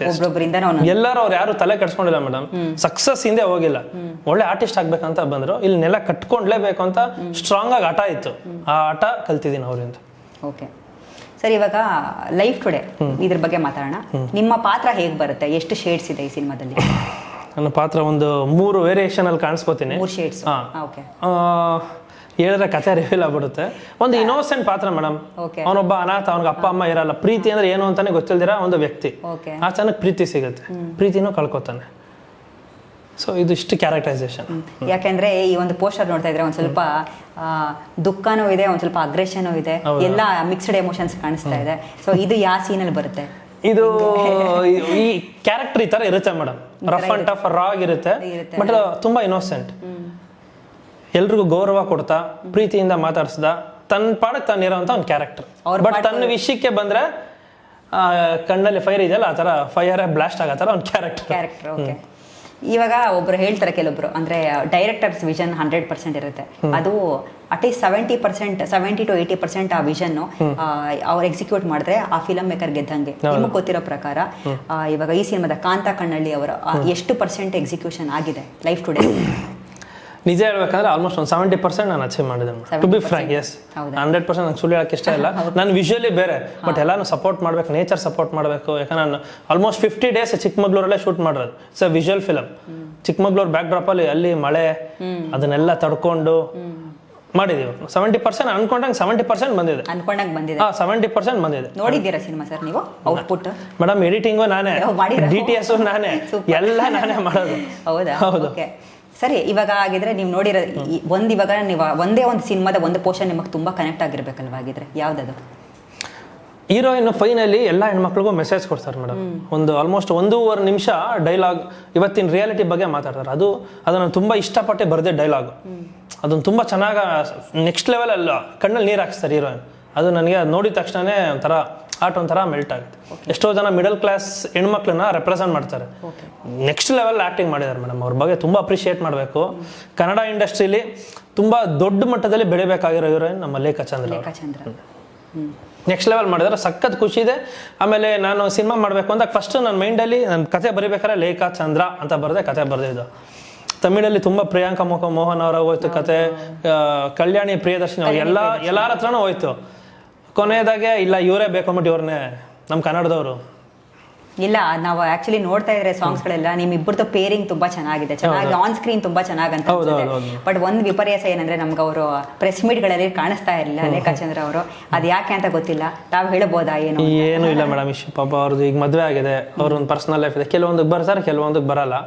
ಒಬ್ಬೊಬ್ಬರಿಂದ ಎಲ್ಲರೂ ಅವ್ರು ಯಾರು ತಲೆ ಕೆಡ್ಸ್ಕೊಂಡಿಲ್ಲ ಮೇಡಮ್. ಸಕ್ಸಸ್ ಹಿಂದೆ ಹೋಗಿಲ್ಲ. ಒಳ್ಳೆ ಆರ್ಟಿಸ್ಟ್ ಆಗ್ಬೇಕಂತ ಬಂದ್ರು, ಇಲ್ಲಿ ನೆಲ ಕಟ್ಕೊಂಡ್ಲೇಬೇಕು ಅಂತ ಸ್ಟ್ರಾಂಗ್ ಆಗಿ ಆಟ ಇತ್ತು. ಆ ಆಟ ಕಲ್ತಿದ್ದೀನಿ ಅವರಿಂದ. ಓಕೆ ಸರ್, ಇವಾಗ ಲೈಫ್ ಟುಡೇ ಇದ್ರ ಬಗ್ಗೆ ಮಾತಾಡೋಣ. ನಿಮ್ಮ ಪಾತ್ರ ಹೇಗ್ ಬರುತ್ತೆ? ಎಷ್ಟು ಶೇಡ್ಸ್ ಇದೆ ಈ ಸಿನಿಮಾದಲ್ಲಿ? ನನ್ನ ಪಾತ್ರ ಒಂದು 3 ವೇರಿಯೇಷನ್ ಅಲ್ಲಿ ಕಾಣಿಸ್ಕೋತೀನಿ. 3 ಶೇಡ್ಸ್. ಓಕೆ. ಹೇಳಿದ್ರೆ ಕಥೆ ರಿವೀಲ್ ಆಗ್ಬಿಡುತ್ತೆ. ಒಂದು ಇನ್ನೋಸೆಂಟ್ ಪಾತ್ರ ಮೇಡಮ್. ಅವನೊಬ್ಬ ಅನಾಥ, ಅವನಿಗೆ ಅಪ್ಪ ಅಮ್ಮ ಇರಲ್ಲ. ಪ್ರೀತಿ ಅಂದ್ರೆ ಏನು ಅಂತಾನೆ ಗೊತ್ತಿಲ್ದಿರ ಒಂದು ವ್ಯಕ್ತಿ. ಆ ಚೆನ್ನಾಗಿ ಪ್ರೀತಿ ಸಿಗುತ್ತೆ, ಪ್ರೀತಿನೂ ಕಳ್ಕೊತಾನೆ. ಸೊ ಇದು ಇಷ್ಟು ಕ್ಯಾರೆಕ್ಟರೈಸೇಷನ್. ಯಾಕೆಂದ್ರೆ ಈ ಒಂದು ಪೋಸ್ಟರ್ ನೋಡ್ತಾ ಇದ್ರೆ ಒಂದ್ ಸ್ವಲ್ಪ ದುಃಖನೂ ಇದೆ, ಒಂದ್ ಸ್ವಲ್ಪ ಅಗ್ರೆಷನ್ ಇದೆ, ಎಲ್ಲ ಮಿಕ್ಸ್ಡ್ ಎಮೋಷನ್ಸ್ ಕಾಣಿಸ್ತಾ ಇದೆ. ಸೊ ಇದು ಯಾವ ಸೀನ್ ಅಲ್ಲಿ ಬರುತ್ತೆ? ಇದು ಈ ಕ್ಯಾರೆಕ್ಟರ್ ಈ ತರ ಇರುತ್ತೆ ಮೇಡಮ್. ರಫ್ ಅಂಡ್ ಟಫ್ ರಾ ಆಗಿರುತ್ತೆ, ಬಟ್ ತುಂಬಾ ಇನ್ನೋಸೆಂಟ್. ಎಲ್ರಿಗೂ ಗೌರವ ಕೊಡ್ತಾ, ಪ್ರೀತಿಯಿಂದ ಮಾತಾಡ್ಸ್ದ, ತನ್ನ ಪಾಡಕ್ಕೆ ತಾನಿರೋಂಥ ಒಂದು ಕ್ಯಾರೆಕ್ಟರ್. ಬಟ್ ತನ್ನ ವಿಷಯಕ್ಕೆ ಬಂದ್ರೆ ಕಣ್ಣಲ್ಲಿ ಫೈರ್ ಇದೆಯಲ್ಲ, ಆ ತರ ಫೈರ್ ಬ್ಲಾಸ್ಟ್ ಆಗೋ ತರ ಒಂದು ಕ್ಯಾರೆಕ್ಟರ್. ಓಕೆ. ಇವಾಗ ಒಬ್ರು ಹೇಳ್ತಾರೆ ಕೆಲವೊಬ್ರು ಅಂದ್ರೆ ಡೈರೆಕ್ಟರ್ಸ್ ವಿಷನ್ 100% ಇರುತ್ತೆ, ಅದು ಅಟ್ಲೀಸ್ಟ್ 70% to 80% ಆ ವಿಷನ್ ಅವ್ರು ಎಕ್ಸಿಕ್ಯೂಟ್ ಮಾಡಿದ್ರೆ ಆ ಫಿಲಂ ಮೇಕರ್ ಗೆದ್ದಂಗೆ. ನಿಮ್ಗೆ ಗೊತ್ತಿರೋ ಪ್ರಕಾರ ಇವಾಗ ಈ ಸಿನಿಮಾದ ಕಾಂತ ಕಣ್ಣಳ್ಳಿ ಅವರ ಎಷ್ಟು % ಎಕ್ಸಿಕ್ಯೂಷನ್ ಆಗಿದೆ ಲೈಫ್ ಟುಡೇ? ನಿಜ ಹೇಳ್ಬೇಕಂದ್ರೆ ಆಲ್ಮೋಸ್ಟ್ ಒಂದು 70% ನಾನು ಅಚೀವ್ ಮಾಡಿದೆ. ಟು ಬಿ ಫ್ರಾಂಕ್, ಎಸ್ 100% ನಂಗೆ ಸುಳ್ಳು ಹೇಳಕ್ಕೆ ಇಷ್ಟ ಇಲ್ಲ. ನಾನು ವಿಜುವಲಿ ಬೇರೆ, ಬಟ್ ಎಲ್ಲಾನು ಸಪೋರ್ಟ್ ಮಾಡ್ಬೇಕು, ನೇಚರ್ ಸಪೋರ್ಟ್ ಮಾಡಬೇಕು. ಯಾಕಂದ್ರೆ ನಾನು ಆಲ್ಮೋಸ್ಟ್ 50 days ಚಿಕ್ಕಮಗಳೂರಲ್ಲೇ ಶೂಟ್ ಮಾಡಿರೋದು. It's a visual film. Chikkamagaluru back drop ಅಲ್ಲಿ ಮಳೆ ಅದನ್ನೆಲ್ಲ ತಡ್ಕೊಂಡು ಮಾಡಿದೀವಿ. 70% ಅನ್ಕೊಂಡಂಗೆ 70% ಬಂದಿದೆ. 70% ಬಂದಿದೆ. ನೋಡಿದ್ದೀರಾ ಸಿನಿಮಾ ಸರ್ ನೀವು? ಔಟ್ಪುಟ್ ಮೇಡಮ್, ಎಡಿಟಿಂಗು ನಾನೇ, DTS ನಾನೇ, ಎಲ್ಲ ನಾನೇ ಮಾಡೋದು. ಹೌದಾ? ಹೌದು. ಸರಿ, ಇವಾಗ ಆಗಿದ್ರೆ ನೀವು ನೋಡಿರೋ ಇವಾಗ ನೀವು ಒಂದೇ ಒಂದು ಸಿನಿಮಾದ ಒಂದು ಪೋರ್ಷನ್ ನಿಮಗೆ ತುಂಬಾ ಕನೆಕ್ಟ್ ಆಗಿರ್ಬೇಕಲ್ವಾ? ಆಗಿದ್ರೆ ಯಾವ್ದದು? ಹೀರೋಯಿನ್ ಫೈನಲ್ಲಿ ಎಲ್ಲ ಹೆಣ್ಮಕ್ಳಿಗೂ ಮೆಸೇಜ್ ಕೊಡ್ತಾರೆ ಮೇಡಮ್. ಒಂದು ಆಲ್ಮೋಸ್ಟ್ 1.5 ನಿಮಿಷ ಡೈಲಾಗ್ ಇವತ್ತಿನ ರಿಯಾಲಿಟಿ ಬಗ್ಗೆ ಮಾತಾಡ್ತಾರೆ. ಅದು ನಾನು ತುಂಬಾ ಇಷ್ಟಪಟ್ಟೆ ಬರೆದೇ ಡೈಲಾಗು. ಅದನ್ನು ತುಂಬಾ ಚೆನ್ನಾಗಿ ನೆಕ್ಸ್ಟ್ ಲೆವೆಲ್ ಅಲ್ಲ, ಕಣ್ಣಲ್ಲಿ ನೀರು ಹಾಕ್ಸ್ತಾರೆ ಹೀರೋಯಿನ್. ಅದು ನನಗೆ ನೋಡಿದ ತಕ್ಷಣನೇ ಒಂಥರ ಮೆಲ್ಟ್ ಆಗುತ್ತೆ. ಎಷ್ಟೋ ಜನ ಮಿಡಲ್ ಕ್ಲಾಸ್ ಹೆಣ್ಮಕ್ಳನ್ನ ರೆಪ್ರೆಸೆಂಟ್ ಮಾಡ್ತಾರೆ. ನೆಕ್ಸ್ಟ್ ಲೆವೆಲ್ ಆಕ್ಟಿಂಗ್ ಮಾಡಿದ್ದಾರೆ ಮೇಡಮ್. ಅವ್ರ ಬಗ್ಗೆ ತುಂಬಾ ಅಪ್ರಿಷಿಯೇಟ್ ಮಾಡಬೇಕು. ಕನ್ನಡ ಇಂಡಸ್ಟ್ರಿಲಿ ತುಂಬಾ ದೊಡ್ಡ ಮಟ್ಟದಲ್ಲಿ ಬೆಳಿಬೇಕಾಗಿರೋ ಹೀರೋಯಿನ್ ನಮ್ಮ ಲೇಖಾ ಚಂದ್ರ. ನೆಕ್ಸ್ಟ್ ಲೆವೆಲ್ ಮಾಡಿದ್ರೆ ಸಖತ್ ಖುಷಿ ಇದೆ. ಆಮೇಲೆ ನಾನು ಸಿನಿಮಾ ಮಾಡಬೇಕು ಅಂತ ಫಸ್ಟ್ ನನ್ನ ಮೈಂಡಲ್ಲಿ ನನ್ನ ಕತೆ ಬರಿಬೇಕಾದ್ರೆ ಲೇಖಾ ಚಂದ್ರ ಅಂತ ಬರೆದೆ ಕತೆ ಬರೆದಿದ್ದು. ತಮಿಳಲ್ಲಿ ತುಂಬಾ ಪ್ರಿಯಾಂಕಾ ಮೋಹನ್ ಅವರ ಹೋಯ್ತು ಕತೆ, ಕಲ್ಯಾಣಿ ಪ್ರಿಯದರ್ಶಿನಿ ಅವ್ರು ಎಲ್ಲಾರ ಹತ್ರನೂ ಹೋಯ್ತು. ಕೊನೆಯದಾಗೆ ಇಲ್ಲ ಇವರೇ ಬೇಕಂಬಿಟ್ಟು ಇವ್ರನ್ನೇ ನಮ್ಮ ಕನ್ನಡದವರು. ಇಲ್ಲ, ನಾವು ಆಕ್ಚುಲಿ ನೋಡ್ತಾ ಇದ್ರೆ ಸಾಂಗ್ಸ್ ಗಳೆಲ್ಲ ನಿಮ್ ಇಬ್ಬರದು ಪೇರಿಂಗ್ ತುಂಬಾ ಚೆನ್ನಾಗಿದೆ, ಚೆನ್ನಾಗಿ ಆನ್ ಸ್ಕ್ರೀನ್ ತುಂಬಾ ಚೆನ್ನಾಗಿ ಅಂತ. ಬಟ್ ಒಂದು ವಿಪರ್ಯಾಸ ಏನಂದ್ರೆ ನಮ್ಗೆ ಅವರು ಪ್ರೆಸ್ ಮೀಟ್ ಗಳಲ್ಲಿ ಕಾಣಿಸ್ತಾ ಇರಲಿಲ್ಲ ಲೇಖಾಚಂದ್ರ ಅವರು. ಅದ್ ಯಾಕೆ ಅಂತ ಗೊತ್ತಿಲ್ಲ, ತಾವು ಹೇಳ್ಬೋದಾ? ಏನು ಇಲ್ಲ ಮೇಡಮ್, ಪಾಪ ಅವ್ರದ್ದು ಈಗ ಮದ್ವೆ ಆಗಿದೆ, ಅವ್ರ ಒಂದು ಪರ್ಸನಲ್ ಲೈಫ್ ಇದೆ. ಕೆಲವೊಂದಕ್ಕೆ ಬರ್ತಾರೆ, ಕೆಲವೊಂದಕ್ಕೆ ಬರಲ್ಲ.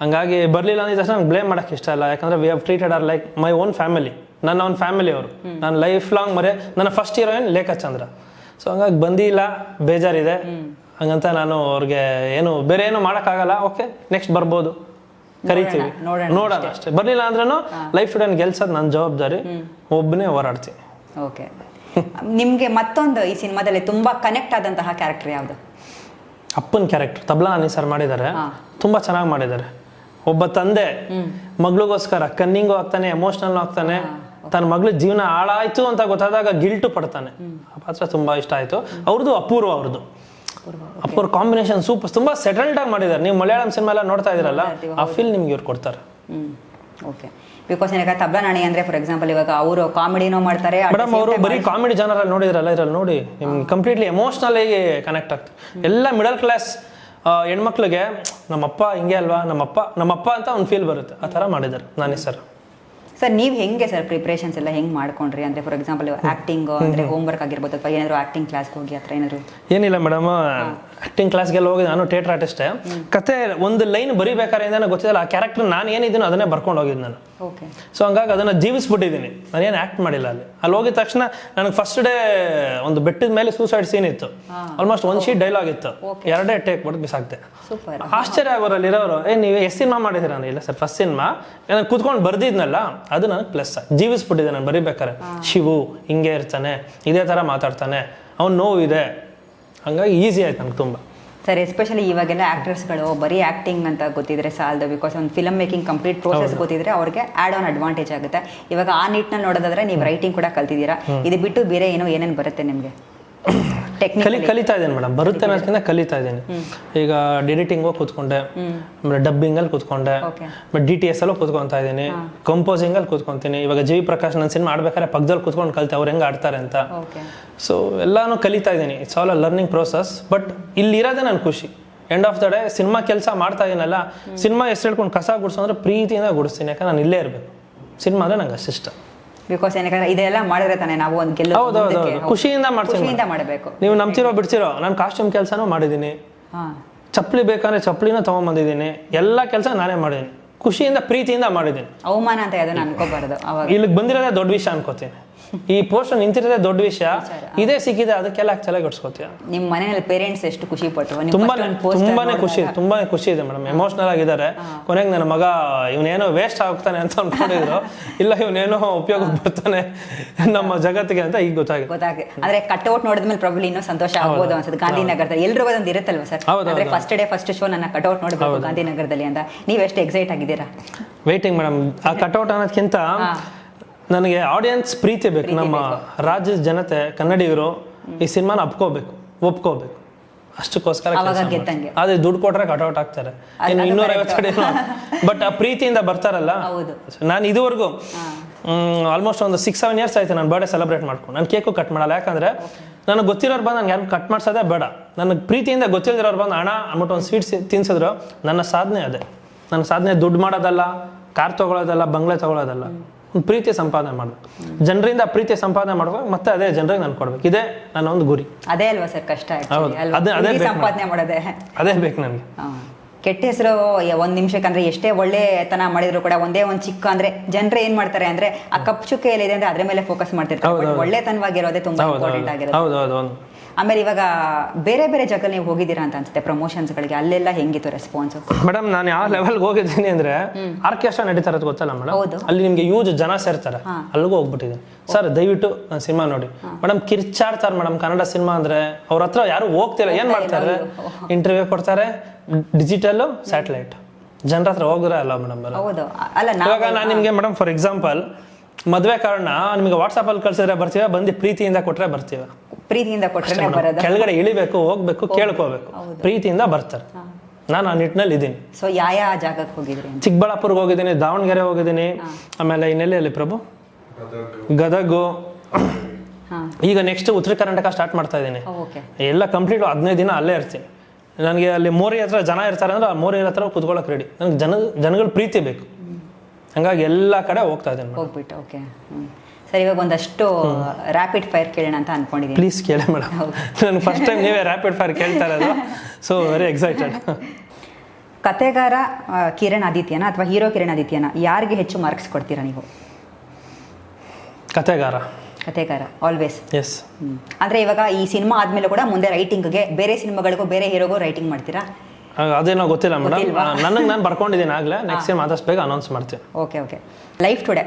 ಹಂಗಾಗಿ ಬರ್ಲಿಲ್ಲ ಅಂದ ತಕ್ಷಣ ನಂಗೆ ಬ್ಲೇಮ್ ಮಾಡಕ್ ಇಷ್ಟ ಇಲ್ಲ. ಯಾಕಂದ್ರೆ we have treated are like my own family. ನನ್ನ ಅವ್ನ ಫ್ಯಾಮಿಲಿ ಅವರು. ನಾನು ಲೈಫ್ ಲಾಂಗ್ ನನ್ನ ಫಸ್ಟ್ ಹೀರೋಯಿನ್ ಲೇಖಾ ಚಂದ್ರ. ಸೊ ಹಂಗಾಗಿ ಬಂದಿಲ್ಲ, ಬೇಜಾರಿದೆ. ಹಂಗಂತ ನಾನು ಅವ್ರಿಗೆ ಬೇರೆ ಏನು ಮಾಡೋಕ್ಕಾಗಲ್ಲ. ಓಕೆ, ನೆಕ್ಸ್ಟ್ ಬರ್ಬೋದು, ಕರಿತೀವಿ, ನೋಡೋಣ ಅಷ್ಟೇ. ಬರ್ಲಿಲ್ಲ ಅಂದ್ರೂ ಲೈಫ್ ಟೈಮ್ ಗೆಲ್ಸೋದು ನನ್ನ ಜವಾಬ್ದಾರಿ. ಒಬ್ಬನೇ ಹೋರಾಡ್ತೀನಿ. ಓಕೆ, ನಿಮ್ಗೆ ಮತ್ತೊಂದು ಈ ಸಿನಿಮಾದಲ್ಲಿ ತುಂಬಾ ಕನೆಕ್ಟ್ ಆದಂತಹ ಕ್ಯಾರೆಕ್ಟರ್ ಯಾವುದು? ಅಪ್ಪನ ಕ್ಯಾರೆಕ್ಟರ್ ತಬ್ಲಾ ನಾನಿ ಸರ್ ಮಾಡಿದ್ದಾರೆ. ತುಂಬಾ ಚೆನ್ನಾಗಿ ಮಾಡಿದ್ದಾರೆ. ಒಬ್ಬ ತಂದೆ ಮಗಳಿಗೋಸ್ಕರ ಕನ್ನಿಂಗು ಆಗ್ತಾನೆ, ಎಮೋಷನಲ್ ಆಗ್ತಾನೆ. ತನ್ನ ಮಗಳ ಜೀವನ ಹಾಳಾಯ್ತು ಅಂತ ಗೊತ್ತಾದಾಗ ಗಿಲ್ಟು ಪಡ್ತಾನೆ. ಆ ಪಾತ್ರ ತುಂಬಾ ಇಷ್ಟ ಆಯ್ತು. ಅವ್ರದ್ದು ಅಪೂರ್ವ ಕಾಂಬಿನೇಷನ್ ಸೂಪರ್. ತುಂಬಾ ಸೆಟಲ್ಡ್ ಆಗಿ ಮಾಡಿದ್ದಾರೆ. ನೀವು ಮಲಯಾಳಂ ಸಿನಿಮಾ ಎಲ್ಲ ನೋಡ್ತಾ ಇದ್ರಲ್ಲ, ಆ ಫೀಲ್ ನಿಮ್ಗೆ ಇವ್ರು ಕೊಡ್ತಾರೆ. ಓಕೆ, ಬಿಕಾಸ್ ತಬ್ಲಾ ನಾಣಿ ಅಂದ್ರೆ ಫಾರ್ ಎಕ್ಸಾಂಪಲ್ ಇವಾಗ ಅವರು ಕಾಮಿಡಿನೋ ಮಾಡ್ತಾರೆ ಮೇಡಮ್. ಅವರು ಬರೀ ಕಾಮಿಡಿ ಜನರಲ್ಲಿ ನೋಡಿದ್ರಲ್ಲ, ಇದ್ರಲ್ಲಿ ನೋಡಿ ನಿಮ್ಗೆ ಕಂಪ್ಲೀಟ್ಲಿ ಎಮೋಷನಲ್ ಆಗಿ ಕನೆಕ್ಟ್ ಆಗ್ತದೆ. ಎಲ್ಲ ಮಿಡಲ್ ಕ್ಲಾಸ್ ಹೆಣ್ಮಕ್ಳಿಗೆ ನಮ್ಮಪ್ಪ ಹಿಂಗೆ ಅಲ್ವಾ, ನಮ್ಮಪ್ಪ ಅಂತ ಒಂದು ಫೀಲ್ ಬರುತ್ತೆ. ಆ ಥರ ಮಾಡಿದ್ದಾರೆ ನಾನಿ ಸರ್. ಸರ್, ನೀವು ಹೆಂಗೆ ಸರ್ ಪ್ರಿಪ್ರೇಷನ್ಸ್ ಎಲ್ಲ ಹೆಂಗೆ ಮಾಡ್ಕೊಂಡ್ರಿ? ಅಂದ್ರೆ ಫಾರ್ ಎಕ್ಸಾಂಪಲ್ ಆಕ್ಟಿಂಗ್ ಅಂದ್ರೆ ಹೋಮ್ ವರ್ಕ್ ಆಗಿರ್ಬೋದು, ಅಥವಾ ಏನಾದ್ರು ಆಕ್ಟಿಂಗ್ ಕ್ಲಾಸ್ಗೆ ಹೋಗಿ ಆ ಥರ ಏನಾದ್ರು? ಏನಿಲ್ಲ ಮೇಡಮ್, ಆಕ್ಟಿಂಗ್ ಕ್ಲಾಸ್ಗೆಲ್ಲ ಹೋಗಿ ನಾನು ಥಿಯೇಟರ್ ಆರ್ಟಿಸ್ಟೇ. ಕತೆ ಒಂದು ಲೈನ್ ಬರಿಬೇಕಾದ್ರೆ ಗೊತ್ತಿಲ್ಲ, ಆ ಕ್ಯಾರೆಕ್ಟರ್ ನಾನು ಏನಿದ್ದೀನೋ ಅದನ್ನೇ ಬರ್ಕೊಂಡು ಹೋಗಿದ್ದು ನಾನು. ಸೊ ಹಂಗಾಗಿ ಅದನ್ನ ಜೀವಿಸ್ಬಿಟ್ಟಿದ್ದೀನಿ. ನಾನೇನು ಆಕ್ಟ್ ಮಾಡಿಲ್ಲ. ಅಲ್ಲಿ ಹೋಗಿದ ತಕ್ಷಣ ನನಗೆ ಫಸ್ಟ್ ಡೇ ಒಂದು ಬೆಟ್ಟದ ಮೇಲೆ ಸೂಸೈಡ್ ಸೀನ್ ಇತ್ತು. ಆಲ್ಮೋಸ್ಟ್ 1 ಶೀಟ್ ಡೈಲಾಗ್ ಇತ್ತು. 2 ಟೇಕ್ ಬಿಟ್ಟು ಬಿಸಾಕ್ತೆ. ಆಶ್ಚರ್ಯ ಆಗೋರಲ್ಲಿ ಇರೋರು, ನೀವು ಎಷ್ಟು ಸಿನಿಮಾ ಮಾಡಿದ್ದೀರ? ಇಲ್ಲ ಸರ್, ಫಸ್ಟ್ ಸಿನಿಮಾ ನಾನು ಕೂತ್ಕೊಂಡು ಬರ್ದಿದ್ನಲ್ಲ, ಅದು ನನಗೆ ಪ್ಲಸ್. ಜೀವಿಸ್ಬಿಟ್ಟಿದೆ ನಾನು ಬರಿಬೇಕಾರೆ. ಶಿವು ಹಿಂಗೆ ಇರ್ತಾನೆ, ಇದೇ ಥರ ಮಾತಾಡ್ತಾನೆ, ಅವ್ನು ನೋವಿದೆ. ಹಂಗಾಗಿ ಈಸಿ ಆಯ್ತು ನನಗೆ ತುಂಬ. ಸರ್, ಎಸ್ಪೆಷಲಿ ಇವಾಗೆಲ್ಲ ಆಕ್ಟರ್ಸ್ಗಳು ಬರೀ ಆಕ್ಟಿಂಗ್ ಅಂತ ಗೊತ್ತಿದ್ರೆ ಸಾಲದು. ಬಿಕಾಸ್ ಒಂದು ಫಿಲಮ್ ಮೇಕಿಂಗ್ ಕಂಪ್ಲೀಟ್ ಪ್ರೋಸೆಸ್ ಗೊತ್ತಿದ್ರೆ ಅವ್ರಿಗೆ ಆ್ಯಡ್ ಆನ್ ಅಡ್ವಾಂಟೇಜ್ ಆಗುತ್ತೆ. ಇವಾಗ ಆ ನಿಟ್ಟಿನಲ್ಲಿ ನೋಡೋದಾದ್ರೆ ನೀವು ರೈಟಿಂಗ್ ಕೂಡ ಕಲ್ತಿದ್ದೀರಾ. ಇದು ಬಿಟ್ಟು ಬೇರೆ ಏನೇನು ಬರುತ್ತೆ ನಿಮಗೆ? ಕಲಿತಾ ಇದ್ದೇನೆ ಮೇಡಮ್. ಬರುತ್ತೆ ಅನ್ನೋದಕ್ಕಿಂತ ಕಲಿತಾ ಇದ್ದೀನಿ. ಈಗ ಎಡಿಟಿಂಗ್ ಹೋಗಿ ಕೂತ್ಕೊಂಡೆ, ಆಮೇಲೆ ಡಬ್ಬಿಂಗ್ ಅಲ್ಲಿ ಕೂತ್ಕೊಂಡೆ, DTS ಅಲ್ಲೂ ಕೂತ್ಕೊಂತಾ ಇದ್ದೀನಿ, ಕಂಪೋಸಿಂಗ್ ಅಲ್ಲಿ ಕೂತ್ಕೊಂತೀನಿ. ಇವಾಗ ಜಿ ಪ್ರಕಾಶ್ ನನ್ನ ಸಿನಿಮಾ ಆಡ್ಬೇಕಾದ್ರೆ ಪಕ್ಕದಲ್ಲಿ ಕೂತ್ಕೊಂಡು ಕಲಿತೆ ಅವ್ರು ಹೆಂಗೆ ಆಡ್ತಾರೆ ಅಂತ. ಸೊ ಎಲ್ಲಾನು ಕಲಿತಾ ಇದ್ದೀನಿ. It's all a learning process. But ಇಲ್ಲಿರೋದೇ ನನ್ನ ಖುಷಿ. End of the day cinema ಕೆಲಸ ಮಾಡ್ತಾ ಇದೀನಲ್ಲ, ಸಿನಿಮಾ ಹೆಸರು ಹೇಳ್ಕೊಂಡು ಕಸ ಗುಡಿಸೋ ಅಂದ್ರೆ ಪ್ರೀತಿಯಿಂದ ಗುಡಿಸ್ತೀನಿ. ಯಾಕಂದ್ರೆ ನಾನು ಇಲ್ಲೇ ಇರಬೇಕು. ಸಿನಿಮಾ ಅಂದ್ರೆ ನಂಗೆ ಅಷ್ಟಿಷ್ಟ. ಬಿಕಾಸ್ ಏನಕ್ಕೆ ಇದೆಲ್ಲ ಮಾಡಿದ್ರೆ ತಾನೇ ನಾವು ಒಂದು ಖುಷಿಯಿಂದ ಮಾಡಬೇಕು. ನೀವು ನಂಬ್ತಿರೋ ಬಿಡ್ತಿರೋ, ನಾನು ಕಾಸ್ಟ್ಯೂಮ್ ಕೆಲಸನೂ ಮಾಡಿದ್ದೀನಿ. ಚಪ್ಪಲಿ ಬೇಕಂದ್ರೆ ಚಪ್ಪಲಿನೂ ತಗೊಂಡ್ಬಂದಿದ್ದೀನಿ. ಎಲ್ಲ ಕೆಲಸ ನಾನೇ ಮಾಡಿದ್ದೀನಿ. ಖುಷಿಯಿಂದ ಪ್ರೀತಿಯಿಂದ ಮಾಡಿದ್ದೀನಿ. ಅವಮಾನ ಅಂತ ಅದನ್ನ ಅನ್ಕೋಬಾರ್ದು. ಇಲ್ಲಿಗೆ ಬಂದಿರೋದೇ ದೊಡ್ಡ ವಿಷಯ ಅನ್ಕೋತೀನಿ. ಈ ಪೋಸ್ಟ್ ನಿಂತಿರೋದೇ ದೊಡ್ಡ ವಿಷಯ, ಇದೇ ಸಿಕ್ಕಿದೆ ಅದಕ್ಕೆಲ್ಲ ತಲೆ ಕೆಡ್ಸ್ಕೊತೀಯ. ನಿಮ್ಮ ಮನೆಯಲ್ಲಿ ಪೇರೆಂಟ್ಸ್ ಎಷ್ಟು ಖುಷಿ ಪಟ್ರು? ತುಂಬಾನೇ ಖುಷಿ ಇದೆ ಮೇಡಮ್. ಎಮೋಷನಲ್ ಆಗಿದ್ದಾರೆ. ಕೊನೆಗೆ ನನ್ನ ಮಗ ಇವನೇನೋ ವೇಸ್ಟ್ ಆಗ್ತಾನೆ ಅಂತ ಅನ್ಕೊಂಡಿದ್ರು, ಇಲ್ಲ ಇವನೇನೋ ಉಪಯೋಗಕ್ಕೆ ಬರ್ತಾನೆ ನಮ್ಮ ಜಗತ್ತಿಗೆ ಅಂತ ಈಗ ಗೊತ್ತಾಗಿದೆ. ಅಂದ್ರೆ ಕಟ್ಔಟ್ ನೋಡಿದ್ಮೇಲೆ ಪ್ರಾಬ್ಲಿ ಇನ್ನೂ ಸಂತೋಷ ಆಗ್ಬೋದು ಅನ್ಸುತ್ತೆ. ಗಾಂಧಿನಗರದಲ್ಲಿ ಎಲ್ರಿಗೂ ಅದೊಂದು ಇರುತ್ತಲ್ವ ಸರ್, ಅಂದ್ರೆ ಫಸ್ಟ್ ಶೋ ನನ್ನ ಕಟ್ಔಟ್ ನೋಡ್ಬೇಕು ಗಾಂಧಿನಗರದಲ್ಲಿ ಅಂತ. ನೀವ್ ಎಷ್ಟು ಎಕ್ಸೈಟ್ ಆಗಿದ್ದೀರಾ? Waiting madam. ಆ ಕಟ್ಔಟ್ ಅನ್ನೋದಕ್ಕಿಂತ ನನಗೆ ಆಡಿಯನ್ಸ್ ಪ್ರೀತಿ ಬೇಕು. ನಮ್ಮ ರಾಜ್ಯದ ಜನತೆ, ಕನ್ನಡಿಗರು ಈ ಸಿನಿಮಾನ ಒಪ್ಕೋಬೇಕು ಅಷ್ಟಕ್ಕೋಸ್ಕರ. ಅದೇ ದುಡ್ಡು ಕೊಟ್ರೆ ಕಟ್ಔಟ್ ಆಗ್ತಾರೆ, 250 ಅಡಿ. ಬಟ್ ಆ ಪ್ರೀತಿಯಿಂದ ಬರ್ತಾರಲ್ಲ. ನಾನು ಇದುವರೆಗೂ ಆಲ್ಮೋಸ್ಟ್ ಒಂದು 6-7 ಇಯರ್ಸ್ ಆಯ್ತು ನಾನು ಬರ್ಡೇ ಸೆಲೆಬ್ರೇಟ್ ಮಾಡ್ಕೊಂಡು. ನಾನು ಕೇಕು ಕಟ್ ಮಾಡಲ್ಲ, ಯಾಕಂದ್ರೆ ನನಗೆ ಗೊತ್ತಿರೋರು ಬಂದು ನನಗೆ ಯಾರು ಕಟ್ ಮಾಡ್ಸೋದೇ ಬೇಡ. ನನಗೆ ಪ್ರೀತಿಯಿಂದ ಗೊತ್ತಿರೋರು ಬಂದು ಹಣ ಅಂದ್ಬಿಟ್ಟು ಒಂದು ಸ್ವೀಟ್ಸ್ ತಿನ್ಸಿದ್ರು ನನ್ನ ಸಾಧನೆ ಅದೇ. ನನ್ನ ಸಾಧನೆ ದುಡ್ಡು ಮಾಡೋದಲ್ಲ, ಕಾರ್ ತಗೊಳ್ಳೋದಲ್ಲ, ಬಂಗ್ಲೆ ತಗೊಳ್ಳೋದಲ್ಲ, ಒಂದು ಪ್ರೀತಿ ಸಂಪಾದನೆ ಮಾಡ್ಬೇಕು. ಜನರಿಂದ ಪ್ರೀತಿ ಸಂಪಾದನೆ ಮಾಡ್ಬೇಕು, ಮತ್ತೆ ಅದೇ ಜನರಿಗೆ ನಾನು ಕೊಡ್ಬೇಕು. ಇದೇ ನನ್ನ ಒಂದು ಗುರಿ. ಅದೇ ಅಲ್ವಾ ಸರ್ ಕಷ್ಟ? ಅದೇ ಸಂಪಾದನೆ ಮಾಡೋದೇ ಅದೇ ಬೇಕು ನನಗೆ. ಕೆಟ್ಟ ಹೆಸರು ಒಂದ್ ನಿಮಿಷಕ್ಕೆ ಅಂದ್ರೆ ಎಷ್ಟೇ ಒಳ್ಳೆತನ ಮಾಡಿದ್ರು ಕೂಡ ಒಂದೇ ಒಂದ್ ಚಿಕ್ಕ ಅಂದ್ರೆ ಜನರು ಏನ್ ಮಾಡ್ತಾರೆ ಅಂದ್ರೆ ಆ ಕಪ್ಪು ಚುಕ್ಕೆ ಏನಿದೆ ಅಂದ್ರೆ ಅದ್ರ ಮೇಲೆ ಫೋಕಸ್ ಮಾಡ್ತಿರ್ತಾರೆ. ಒಳ್ಳೆತನವಾಗಿರೋದೇ ತುಂಬಾ ಇಂಪಾರ್ಟೆಂಟ್ ಆಗಿರೋದು. ಆಮೇಲೆ ಇವಾಗ ಬೇರೆ ಬೇರೆ ಜಾಗದಲ್ಲಿ ನೀವು ಹೋಗಿದ್ದೀರಾ ಅಂತ ಅನ್ಸುತ್ತೆ ಪ್ರಮೋಷನ್ಸ್ ಗಳಿಗೆ, ಅಲ್ಲೆಲ್ಲ ಹೆಂಗಿತ್ತು ರೆಸ್ಪಾನ್ಸ್? ಮೇಡಮ್ ನಾನು ಯಾವ ಲೆವೆಲ್ಗೆ ಹೋಗಿದ್ದೀನಿ ಅಂದ್ರೆ ಆರ್ಕೆಸ್ಟ್ರಾ ನಡೀತಾ ಇರೋದು ಗೊತ್ತಲ್ಲ ಮೇಡಮ್, ಅಲ್ಲಿ ನಿಮ್ಗೆ ಯೂಸ್ ಜನ ಸೇರ್ತಾರೆ, ಅಲ್ಲಿಗೂ ಹೋಗ್ಬಿಟ್ಟಿದ್ದೀನಿ. ಸರ್ ದಯವಿಟ್ಟು ಸಿನಿಮಾ ನೋಡಿ ಮೇಡಮ್. ಕಿರ್ಚಾಡ್ತಾರೆ ಮೇಡಮ್ ಕನ್ನಡ ಸಿನಿಮಾ ಅಂದ್ರೆ. ಅವ್ರ ಹತ್ರ ಯಾರು ಹೋಗ್ತಿಲ್ಲ, ಏನ್ ಮಾಡ್ತಾರೆ? ಇಂಟರ್ವ್ಯೂ ಕೊಡ್ತಾರೆ, ಡಿಜಿಟಲ್ ಸ್ಯಾಟಲೈಟ್. ಜನರ ಹತ್ರ ಹೋಗ್ರೆ ಅಲ್ಲ ಮೇಡಮ್. ಇವಾಗ ನಾನು ನಿಮ್ಗೆ ಮೇಡಮ್ ಫಾರ್ ಎಕ್ಸಾಂಪಲ್ ಮದ್ವೆ ಕಾರಣ ನಿಮ್ಗೆ ವಾಟ್ಸ್ಆಪ್ ಅಲ್ಲಿ ಕಳ್ಸಿದ್ರೆ ಬರ್ತೀವ, ಬಂದು ಪ್ರೀತಿಯಿಂದ ಕೊಟ್ರೆ ಬರ್ತೀವ. ಪ್ರೀತಿಯಿಂದ ಕೊಟ್ರೆ ಕೆಳಗಡೆ ಇಳಿಬೇಕು, ಹೋಗ್ಬೇಕು, ಕೇಳ್ಕೋಬೇಕು, ಪ್ರೀತಿಯಿಂದ ಬರ್ತಾರೆ. ನಾನು ಆ ನಿಟ್ಟಿನಲ್ಲಿ ಇದ್ದೀನಿ. ಸೊ ಯಾವ ಜಾಗಕ್ಕೆ ಹೋಗಿದ್ರಿ? ಚಿಕ್ಕಬಳ್ಳಾಪುರ್ಗೆ ಹೋಗಿದ್ದೀನಿ, ದಾವಣಗೆರೆ ಹೋಗಿದ್ದೀನಿ, ಆಮೇಲೆ ಇನ್ನೆಲ್ಲಿ ಪ್ರಭು ಗದಗು. ಈಗ ನೆಕ್ಸ್ಟ್ ಉತ್ತರ ಕರ್ನಾಟಕ ಸ್ಟಾರ್ಟ್ ಮಾಡ್ತಾ ಇದ್ದೀನಿ. ಎಲ್ಲ ಕಂಪ್ಲೀಟ್ 15 ದಿನ ಅಲ್ಲೇ ಇರ್ತೀನಿ. ನನಗೆ ಅಲ್ಲಿ ಮೋರಿ ಹತ್ರ ಜನ ಇರ್ತಾರೆ ಅಂದ್ರೆ ಆ ಮೋರಿ ಹತ್ರ ಕುತ್ಕೊಳ್ಳೋಕೆ ರೆಡಿ. ನನಗೆ ಜನಗಳ ಪ್ರೀತಿ ಬೇಕು, ಹಂಗಾಗಿ ಎಲ್ಲ ಕಡೆ ಹೋಗ್ತಾ ಇದ್ದೀನಿ. ಹೋಗ್ಬಿಟ್ಟು ಓಕೆ ಸರ್. ಇವಾಗ ಒಂದಷ್ಟು ರ್ಯಾಪಿಡ್ ಫೈರ್ ಕೇಳೋಣ ಅಂತ ಅನ್ಕೊಂಡಿದ್ದೀನಿ. ಪ್ಲೀಸ್ ಕೇಳಿ ಮೇಡಮ್. ನಾನು ಫಸ್ಟ್ ಟೈಮ್ ನೀವೇ ರ್ಯಾಪಿಡ್ ಫೈರ್ ಕೇಳ್ತಾ ಇರೋದು, ಸೊ ವೆರಿ ಎಕ್ಸೈಟೆಡ್. ಕತೆಗಾರ ಕಿರಣ್ ಆದಿತ್ಯನ ಅಥವಾ ಹೀರೋ ಕಿರಣ್ ಆದಿತ್ಯನ, ಯಾರಿಗೆ ಹೆಚ್ಚು ಮಾರ್ಕ್ಸ್ ಕೊಡ್ತೀರಾ ನೀವು? ಕತೆಗಾರ ಆಲ್ವೇಸ್. ಎಸ್. ಅಂದ್ರೆ ಇವಾಗ ಈ ಸಿನಿಮಾ ಆದ್ಮೇಲೆ ಕೂಡ ಮುಂದೆ ರೈಟಿಂಗ್ಗೆ ಬೇರೆ ಸಿನಿಮಾಗಳಿಗೂ ಬೇರೆ ಹೀರೋಗೂ ರೈಟಿಂಗ್ ಮಾಡ್ತೀರಾ? ಅದೇನೋ ಗೊತ್ತಿಲ್ಲ ಮೇಡಮ್. ನನಗೆ ನಾನು ಬರ್ಕೊಂಡಿದ್ದೀನಿ ಆಗ್ಲೇ. ನೆಕ್ಸ್ಟ್ ಟೈಮ್ ಆದಷ್ಟು ಬೇಗ ಅನೌನ್ಸ್ ಮಾಡ್ತೀನಿ. ಓಕೆ. ಲೈಫ್ ಟುಡೇ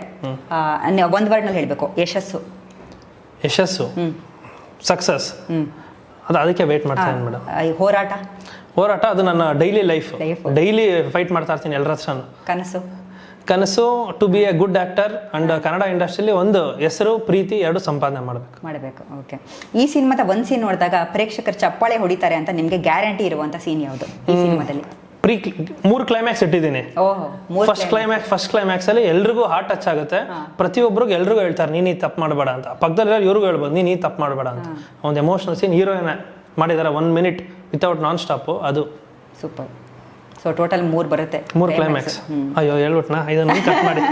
ಒಂದು ವರ್ಡ್ನಲ್ಲಿ ಹೇಳಬೇಕು. ಯಶಸ್ಸು, ಸಕ್ಸಸ್, ಅದು ಅದಕ್ಕೆ ವೇಟ್ ಮಾಡ್ತೀನಿ ಮೇಡಮ್. ಹೋರಾಟ ಅದು ನನ್ನ ಡೈಲಿ ಲೈಫ್. ಡೈಲಿ ಫೈಟ್ ಮಾಡ್ತಾ ಇರ್ತೀನಿ ಎಲ್ಲರ ಹತ್ರ. ಕನಸು to be a good actor and Kannada ಇಂಡಸ್ಟ್ರಿಯಲ್ಲಿ ಒಂದು ಹೆಸರು, ಪ್ರೀತಿ ಎರಡು ಸಂಪಾದನೆ ಮಾಡಬೇಕು. ಓಕೆ. ಈ ಸಿನಿಮಾದ ಒಂದು ಸೀನ್ ನೋಡಿದಾಗ ಪ್ರೇಕ್ಷಕರು ಚಪ್ಪಾಳೆ ಹೊಡಿತಾರೆ ಅಂತ ನಿಮಗೆ ಗ್ಯಾರಂಟಿ ಇರುವಂತ ಸೀನ್ ಯಾವುದು ಈ ಸಿನಿಮಾದಲ್ಲಿ? 3 ಕ್ಲೈಮ್ಯಾಕ್ಸ್ ಇಟ್ಟಿದ್ದೀನಿ. ಫಸ್ಟ್ ಕ್ಲೈಮ್ಯಾಕ್ಸ್ ಅಲ್ಲಿ ಎಲ್ರಿಗೂ ಹಾರ್ಟ್ ಟಚ್ ಆಗುತ್ತೆ. ಪ್ರತಿಯೊಬ್ಬರಿಗೂ ಎಲ್ರಿಗೂ ಹೇಳ್ತಾರೆ ನೀನು ಈ ತಪ್ಪು ಮಾಡಬೇಡ ಅಂತ. ಪಕ್ಕದಲ್ಲಿ ಇವ್ರಿಗೂ ಹೇಳ್ಬೋದು ನೀನು ಈ ತಪ್ಪು ಮಾಡಬೇಡ ಅಂತ. ಒಂದು ಎಮೋಷನಲ್ ಸೀನ್ ಹೀರೋಯಿನ್ ಮಾಡಿದ್ದಾರೆ 1 minute ವಿತೌಟ್ ನಾನ್ ಸ್ಟಾಪ್. ಅದು ಸೂಪರ್. ಸೊ ಟೋಟಲ್ 3 ಬರುತ್ತೆ. 3 ಕ್ಲೈಮ್ಯಾಕ್ಸ್. ಅಯ್ಯೋ ಹೇಳ್ಬಿಟ್ನಾ, ಇದನ್ನು ಕಟ್ ಮಾಡಿ.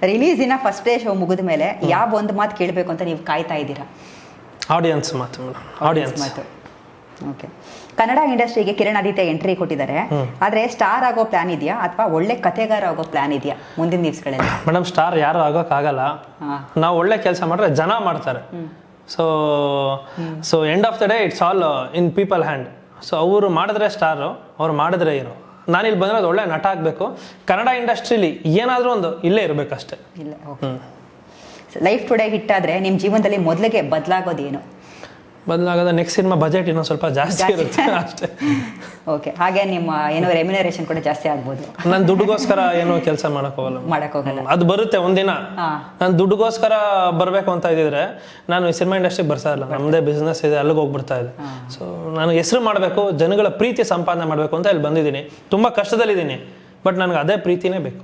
ರಿಲೀಸಿನ ಫಸ್ಟ್ ಡೇ ಶೋ ಮುಗಿದ ಮೇಲೆ ಯಾವ ಒಂದು ಮಾತು ಕೇಳಬೇಕು ಅಂತ ನೀವು ಕಾಯ್ತಾ ಇದ್ದೀರಾ? ಆಡಿಯನ್ಸ್ ಮಾತು. ಓಕೆ. ಕನ್ನಡ ಇಂಡಸ್ಟ್ರಿಗೆ ಕಿರಣ್ ಆದಿತ್ಯ ಎಂಟ್ರಿ ಕೊಟ್ಟಿದ್ದಾರೆ, ಆದ್ರೆ ಸ್ಟಾರ್ ಆಗೋ ಪ್ಲಾನ್ ಇದೆಯಾ ಅಥವಾ ಒಳ್ಳೆ ಕಥೆಗಾರ ಆಗೋ ಪ್ಲಾನ್ ಇದೆಯಾ ಮುಂದಿನ ದಿವಸಗಳಲ್ಲಿ? ಮೇಡಮ್ ಸ್ಟಾರ್ ಯಾರು ಆಗೋಕ್ಕಾಗಲ್ಲ. ನಾವು ಒಳ್ಳೆ ಕೆಲಸ ಮಾಡಿದ್ರೆ ಜನ ಮಾಡ್ತಾರೆ. So end of the day it's all in people hand. So ಅವರು ಮಾಡಿದ್ರೆ ಸ್ಟಾರು, ಅವ್ರು ಮಾಡಿದ್ರೆ ಹೀರೋ. ನಾನಿಲ್ಲಿ ಬಂದ್ರೆ ಅದು ಒಳ್ಳೆ ನಟ ಆಗಬೇಕು. ಕನ್ನಡ ಇಂಡಸ್ಟ್ರಿಲಿ ಏನಾದರೂ ಒಂದು ಇಲ್ಲೇ ಇರಬೇಕಷ್ಟೇ. ಲೈಫ್ ಟುಡೇ ಹಿಟ್ ಆದರೆ ನಿಮ್ಮ ಜೀವನದಲ್ಲಿ ಮೊದಲಿಗೆ ಬದಲಾಗೋದೇನು? ಬದಲಾಗೋದು ನೆಕ್ಸ್ಟ್ ಸಿನಿಮಾ ಬಜೆಟ್ ಇನ್ನೂ ಸ್ವಲ್ಪ ಜಾಸ್ತಿ ಇರುತ್ತೆ ಅಷ್ಟೇ. ಓಕೆ. ಹಾಗೆ ನಿಮ್ಮ ಏನೋ ರೆಮ್ಯುನರೇಷನ್ ಕೂಡ ಜಾಸ್ತಿ ಆಗ್ಬೋದು. ನಾನು ದುಡ್ಡುಗೋಸ್ಕರ ಏನೋ ಕೆಲಸ ಮಾಡೋಕ್ಕೋಗಲ್ಲ. ಅದು ಬರುತ್ತೆ ಒಂದಿನ. ನಾನು ದುಡ್ಡುಗೋಸ್ಕರ ಬರಬೇಕು ಅಂತ ಇದ್ದಿದ್ರೆ ನಾನು ಈ ಸಿನಿಮಾ ಇಂಡಸ್ಟ್ರಿಗೆ ಬರ್ತಾ ಇಲ್ಲ. ನಮ್ಮದೇ ಬಿಸ್ನೆಸ್ ಇದೆ, ಅಲ್ಲಿಗೆ ಹೋಗ್ಬಿಡ್ತಾ ಇದೆ. ಸೊ ನಾನು ಹೆಸರು ಮಾಡಬೇಕು, ಜನಗಳ ಪ್ರೀತಿ ಸಂಪಾದನೆ ಮಾಡಬೇಕು ಅಂತ ಇಲ್ಲಿ ಬಂದಿದ್ದೀನಿ. ತುಂಬ ಕಷ್ಟದಲ್ಲಿದ್ದೀನಿ, ಬಟ್ ನನಗೆ ಅದೇ ಪ್ರೀತಿನೇ ಬೇಕು.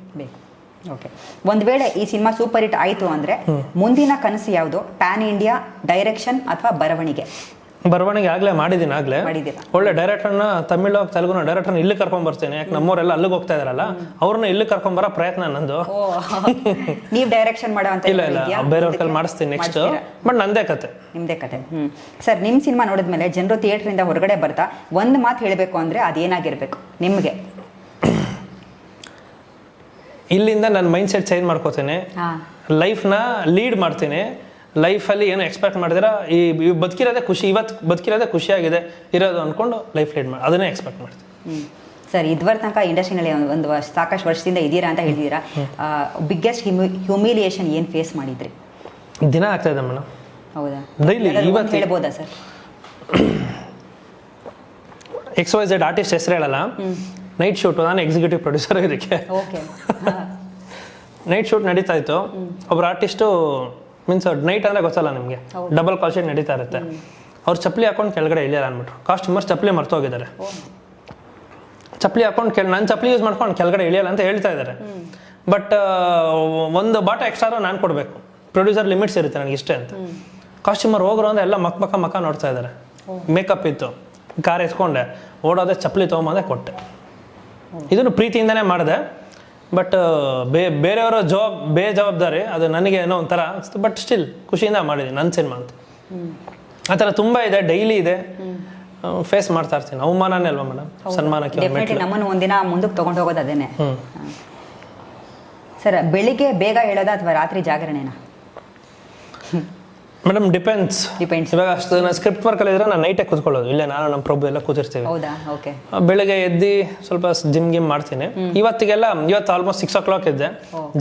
ಓಕೆ. ಒಂದ್ ವೇಳೆ ಈ ಸಿನಿಮಾ ಸೂಪರ್ ಹಿಟ್ ಆಯ್ತು ಅಂದ್ರೆ ಮುಂದಿನ ಕನಸು ಯಾವುದು? ಪ್ಯಾನ್ ಇಂಡಿಯಾ, ಡೈರೆಕ್ಷನ್ ಅಥವಾ ಬರವಣಿಗೆ? ಆಗ್ಲೇ ಮಾಡಿದ್ದೀನಿ. ಒಳ್ಳೆ ಡೈರೆಕ್ಟರ್ನ, ತಮಿಳು ತೆಲುಗುನ ಡೈರೆಕ್ಟರ್ನ ಇಲ್ಲಿ ಕರ್ಕೊಂಡ್ ಬರ್ತೀನಿ. ಯಾಕೆ ನಮ್ಮವರೆಲ್ಲ ಅಲ್ಲಿಗೆ ಹೋಗ್ತಾ ಇದಾರಲ್ಲ, ಅವ್ರನ್ನ ಇಲ್ಲಿ ಕರ್ಕೊಂಡ್ ಬರೋ ಪ್ರಯತ್ನ ನಂದು. ನೀವು ಡೈರೆಕ್ಷನ್ ಮಾಡೋಂತ? ಇಲ್ಲ, ಬೇರೆಯವ್ರ ಕೈಲಿ ಮಾಡಿಸ್ತೀನಿ ನೆಕ್ಸ್ಟ್. ಬಟ್ ನಿಮ್ದೇ ಕತೆ. ಸರ್, ನಿಮ್ ಸಿನಿಮಾ ನೋಡಿದ್ಮೇಲೆ ಜನರು ಥಿಯೇಟರ್ ಇಂದ ಹೊರಗಡೆ ಬರ್ತಾ ಒಂದ್ ಮಾತು ಹೇಳ್ಬೇಕು ಅಂದ್ರೆ ಅದೇನಾಗಿರ್ಬೇಕು ನಿಮ್ಗೆ? ಇಲ್ಲಿಂದ ನನ್ನ ಮೈಂಡ್ ಸೆಟ್ ಚೇಂಜ್ ಮಾಡ್ಕೋತೇನೆ. ಲೈಫ್ನ ಲೀಡ್ ಮಾಡ್ತೀನಿ. ಲೈಫಲ್ಲಿ ಏನು ಎಕ್ಸ್ಪೆಕ್ಟ್ ಮಾಡಿದಿರ ಈ ಬದುಕಿರೋದೇ ಖುಷಿ, ಇವತ್ತು ಬದುಕಿರೋದೇ ಖುಷಿಯಾಗಿದೆ ಇರೋದು ಅಂದ್ಕೊಂಡು ಲೈಫ್ ಲೀಡ್ ಮಾಡಿ ಅದನ್ನೇ ಎಕ್ಸ್ಪೆಕ್ಟ್ ಮಾಡ್ತೀನಿ. ಸರ್ ಇದುವರೆ ತನಕ ಇಂಡಸ್ಟ್ರಿನಲ್ಲಿ ಒಂದು ಸಾಕಷ್ಟು ವರ್ಷದಿಂದ ಇದ್ದೀರಾ ಅಂತ ಹೇಳಿದ್ದೀರಾ. ಬಿಗ್ಗೆಸ್ಟ್ ಹ್ಯೂಮಿಲಿಯೇಷನ್ ಏನು ಫೇಸ್ ಮಾಡಿದ್ರಿ? ದಿನ ಆಗ್ತಾ ಇದೆ ಮೇಡಮ್. ಹೌದಾ? ಡೈಲಿ ಇವತ್ತು ಹೇಳ್ಬೋದಾ ಸರ್? XYZ ಆರ್ಟಿಸ್ಟ್ ಹೆಸರು ಹೇಳಲ್ಲ. ನೈಟ್ ಶೂಟ್, ನಾನು ಎಕ್ಸಿಕ್ಯೂಟಿವ್ ಪ್ರೊಡ್ಯೂಸರ್ ಇದಕ್ಕೆ. ಓಕೆ. ನೈಟ್ ಶೂಟ್ ನಡೀತಾ ಇತ್ತು. ಒಬ್ರು ಆರ್ಟಿಸ್ಟು ಮೀನ್ಸ್ ನೈಟ್ ಅಂದರೆ ಗೊತ್ತಲ್ಲ ನಿಮಗೆ, ಡಬಲ್ ಕಾಲ್ ಶೀಟ್ ನಡೀತಾ ಇರುತ್ತೆ. ಅವ್ರು ಚಪ್ಪಲಿ ಹಾಕೊಂಡು ಕೆಳಗಡೆ ಇಳಿಯಲ್ಲ ಅಂದ್ಬಿಟ್ರು. ಕಾಸ್ಟ್ಯೂಮರ್ಸ್ ಚಪ್ಪಲಿ ಮರ್ತೋಗಿದ್ದಾರೆ. ಚಪ್ಪಲಿ ಹಾಕೊಂಡು ನನ್ನ ಚಪ್ಪಲಿ ಯೂಸ್ ಮಾಡ್ಕೊಂಡು ಕೆಳಗಡೆ ಇಳಿಯಲ್ಲ ಅಂತ ಹೇಳ್ತಾ ಇದ್ದಾರೆ. ಬಟ್ ಒಂದು ಬಾಟ ಎಕ್ಸ್ಟ್ರಾ ನಾನು ಕೊಡಬೇಕು, ಪ್ರೊಡ್ಯೂಸರ್ ಲಿಮಿಟ್ಸ್ ಇರುತ್ತೆ ನನಗೆ ಇಷ್ಟೇ ಅಂತ. ಕಾಸ್ಟ್ಯೂಮರ್ ಹೋಗ್ರು ಅಂದರೆ ಎಲ್ಲ ಮಕ್ಕ ನೋಡ್ತಾ ಇದ್ದಾರೆ. ಮೇಕಪ್ ಇತ್ತು, ಕಾರ್ ಎತ್ಕೊಂಡೆ ಓಡೋದೆ, ಚಪ್ಪಲಿ ತೊಗೊಂಬಂದೆ ಕೊಟ್ಟೆ. ಇದನ್ನು ಪ್ರೀತಿಯಿಂದನೇ ಮಾಡಿದೆ. ಬಟ್ ಬೇರೆಯವರ ಬೇಜವಾಬ್ದಾರಿ ಅದು ನನಗೆ ಏನೋ ಒಂಥರ ಅನಿಸ್ತು. ಬಟ್ ಸ್ಟಿಲ್ ಖುಷಿಯಿಂದ ಮಾಡಿದ್ದೀನಿ ನನ್ನ ಸಿನಿಮಾ ಅಂತ. ಆ ಥರ ತುಂಬ ಇದೆ, ಡೈಲಿ ಇದೆ, ಫೇಸ್ ಮಾಡ್ತಾ ಇರ್ತೀನಿ. ಅವಮಾನನೇ ಅಲ್ವಾ ಮೇಡಮ್ ಸನ್ಮಾನಕ್ಕೆ. ನಮ್ಮನ್ನು ಒಂದಿನ ಮುಂದಕ್ಕೆ ತೊಗೊಂಡು ಹೋಗೋದು ಅದೇನೆ. ಸರ್ ಬೆಳಿಗ್ಗೆ ಬೇಗ ಹೇಳೋದಾ ಅಥವಾ ರಾತ್ರಿ ಜಾಗರಣೆನಾ? Madam depends. ಇವಾಗ ಅಷ್ಟು ನಾನು ಸ್ಕ್ರಿಪ್ಟ್ ವರ್ಕಲ್ಲಿ ಇದ್ರೆ ನಾನು ನೈಟೇ ಕೂತ್ಕೊಳ್ಳೋದು. ಇಲ್ಲೇ ನಾನು ನಮ್ಮ ಪ್ರಭು ಎಲ್ಲ ಕೂತಿರ್ತೀವಿ. ಹೌದಾ? ಓಕೆ. ಬೆಳಗ್ಗೆ ಎದ್ದು ಸ್ವಲ್ಪ ಜಿಮ್ ಮಾಡ್ತೀನಿ. ಇವತ್ತು ಆಲ್ಮೋಸ್ಟ್ 6 o'clock ಇದ್ದೆ.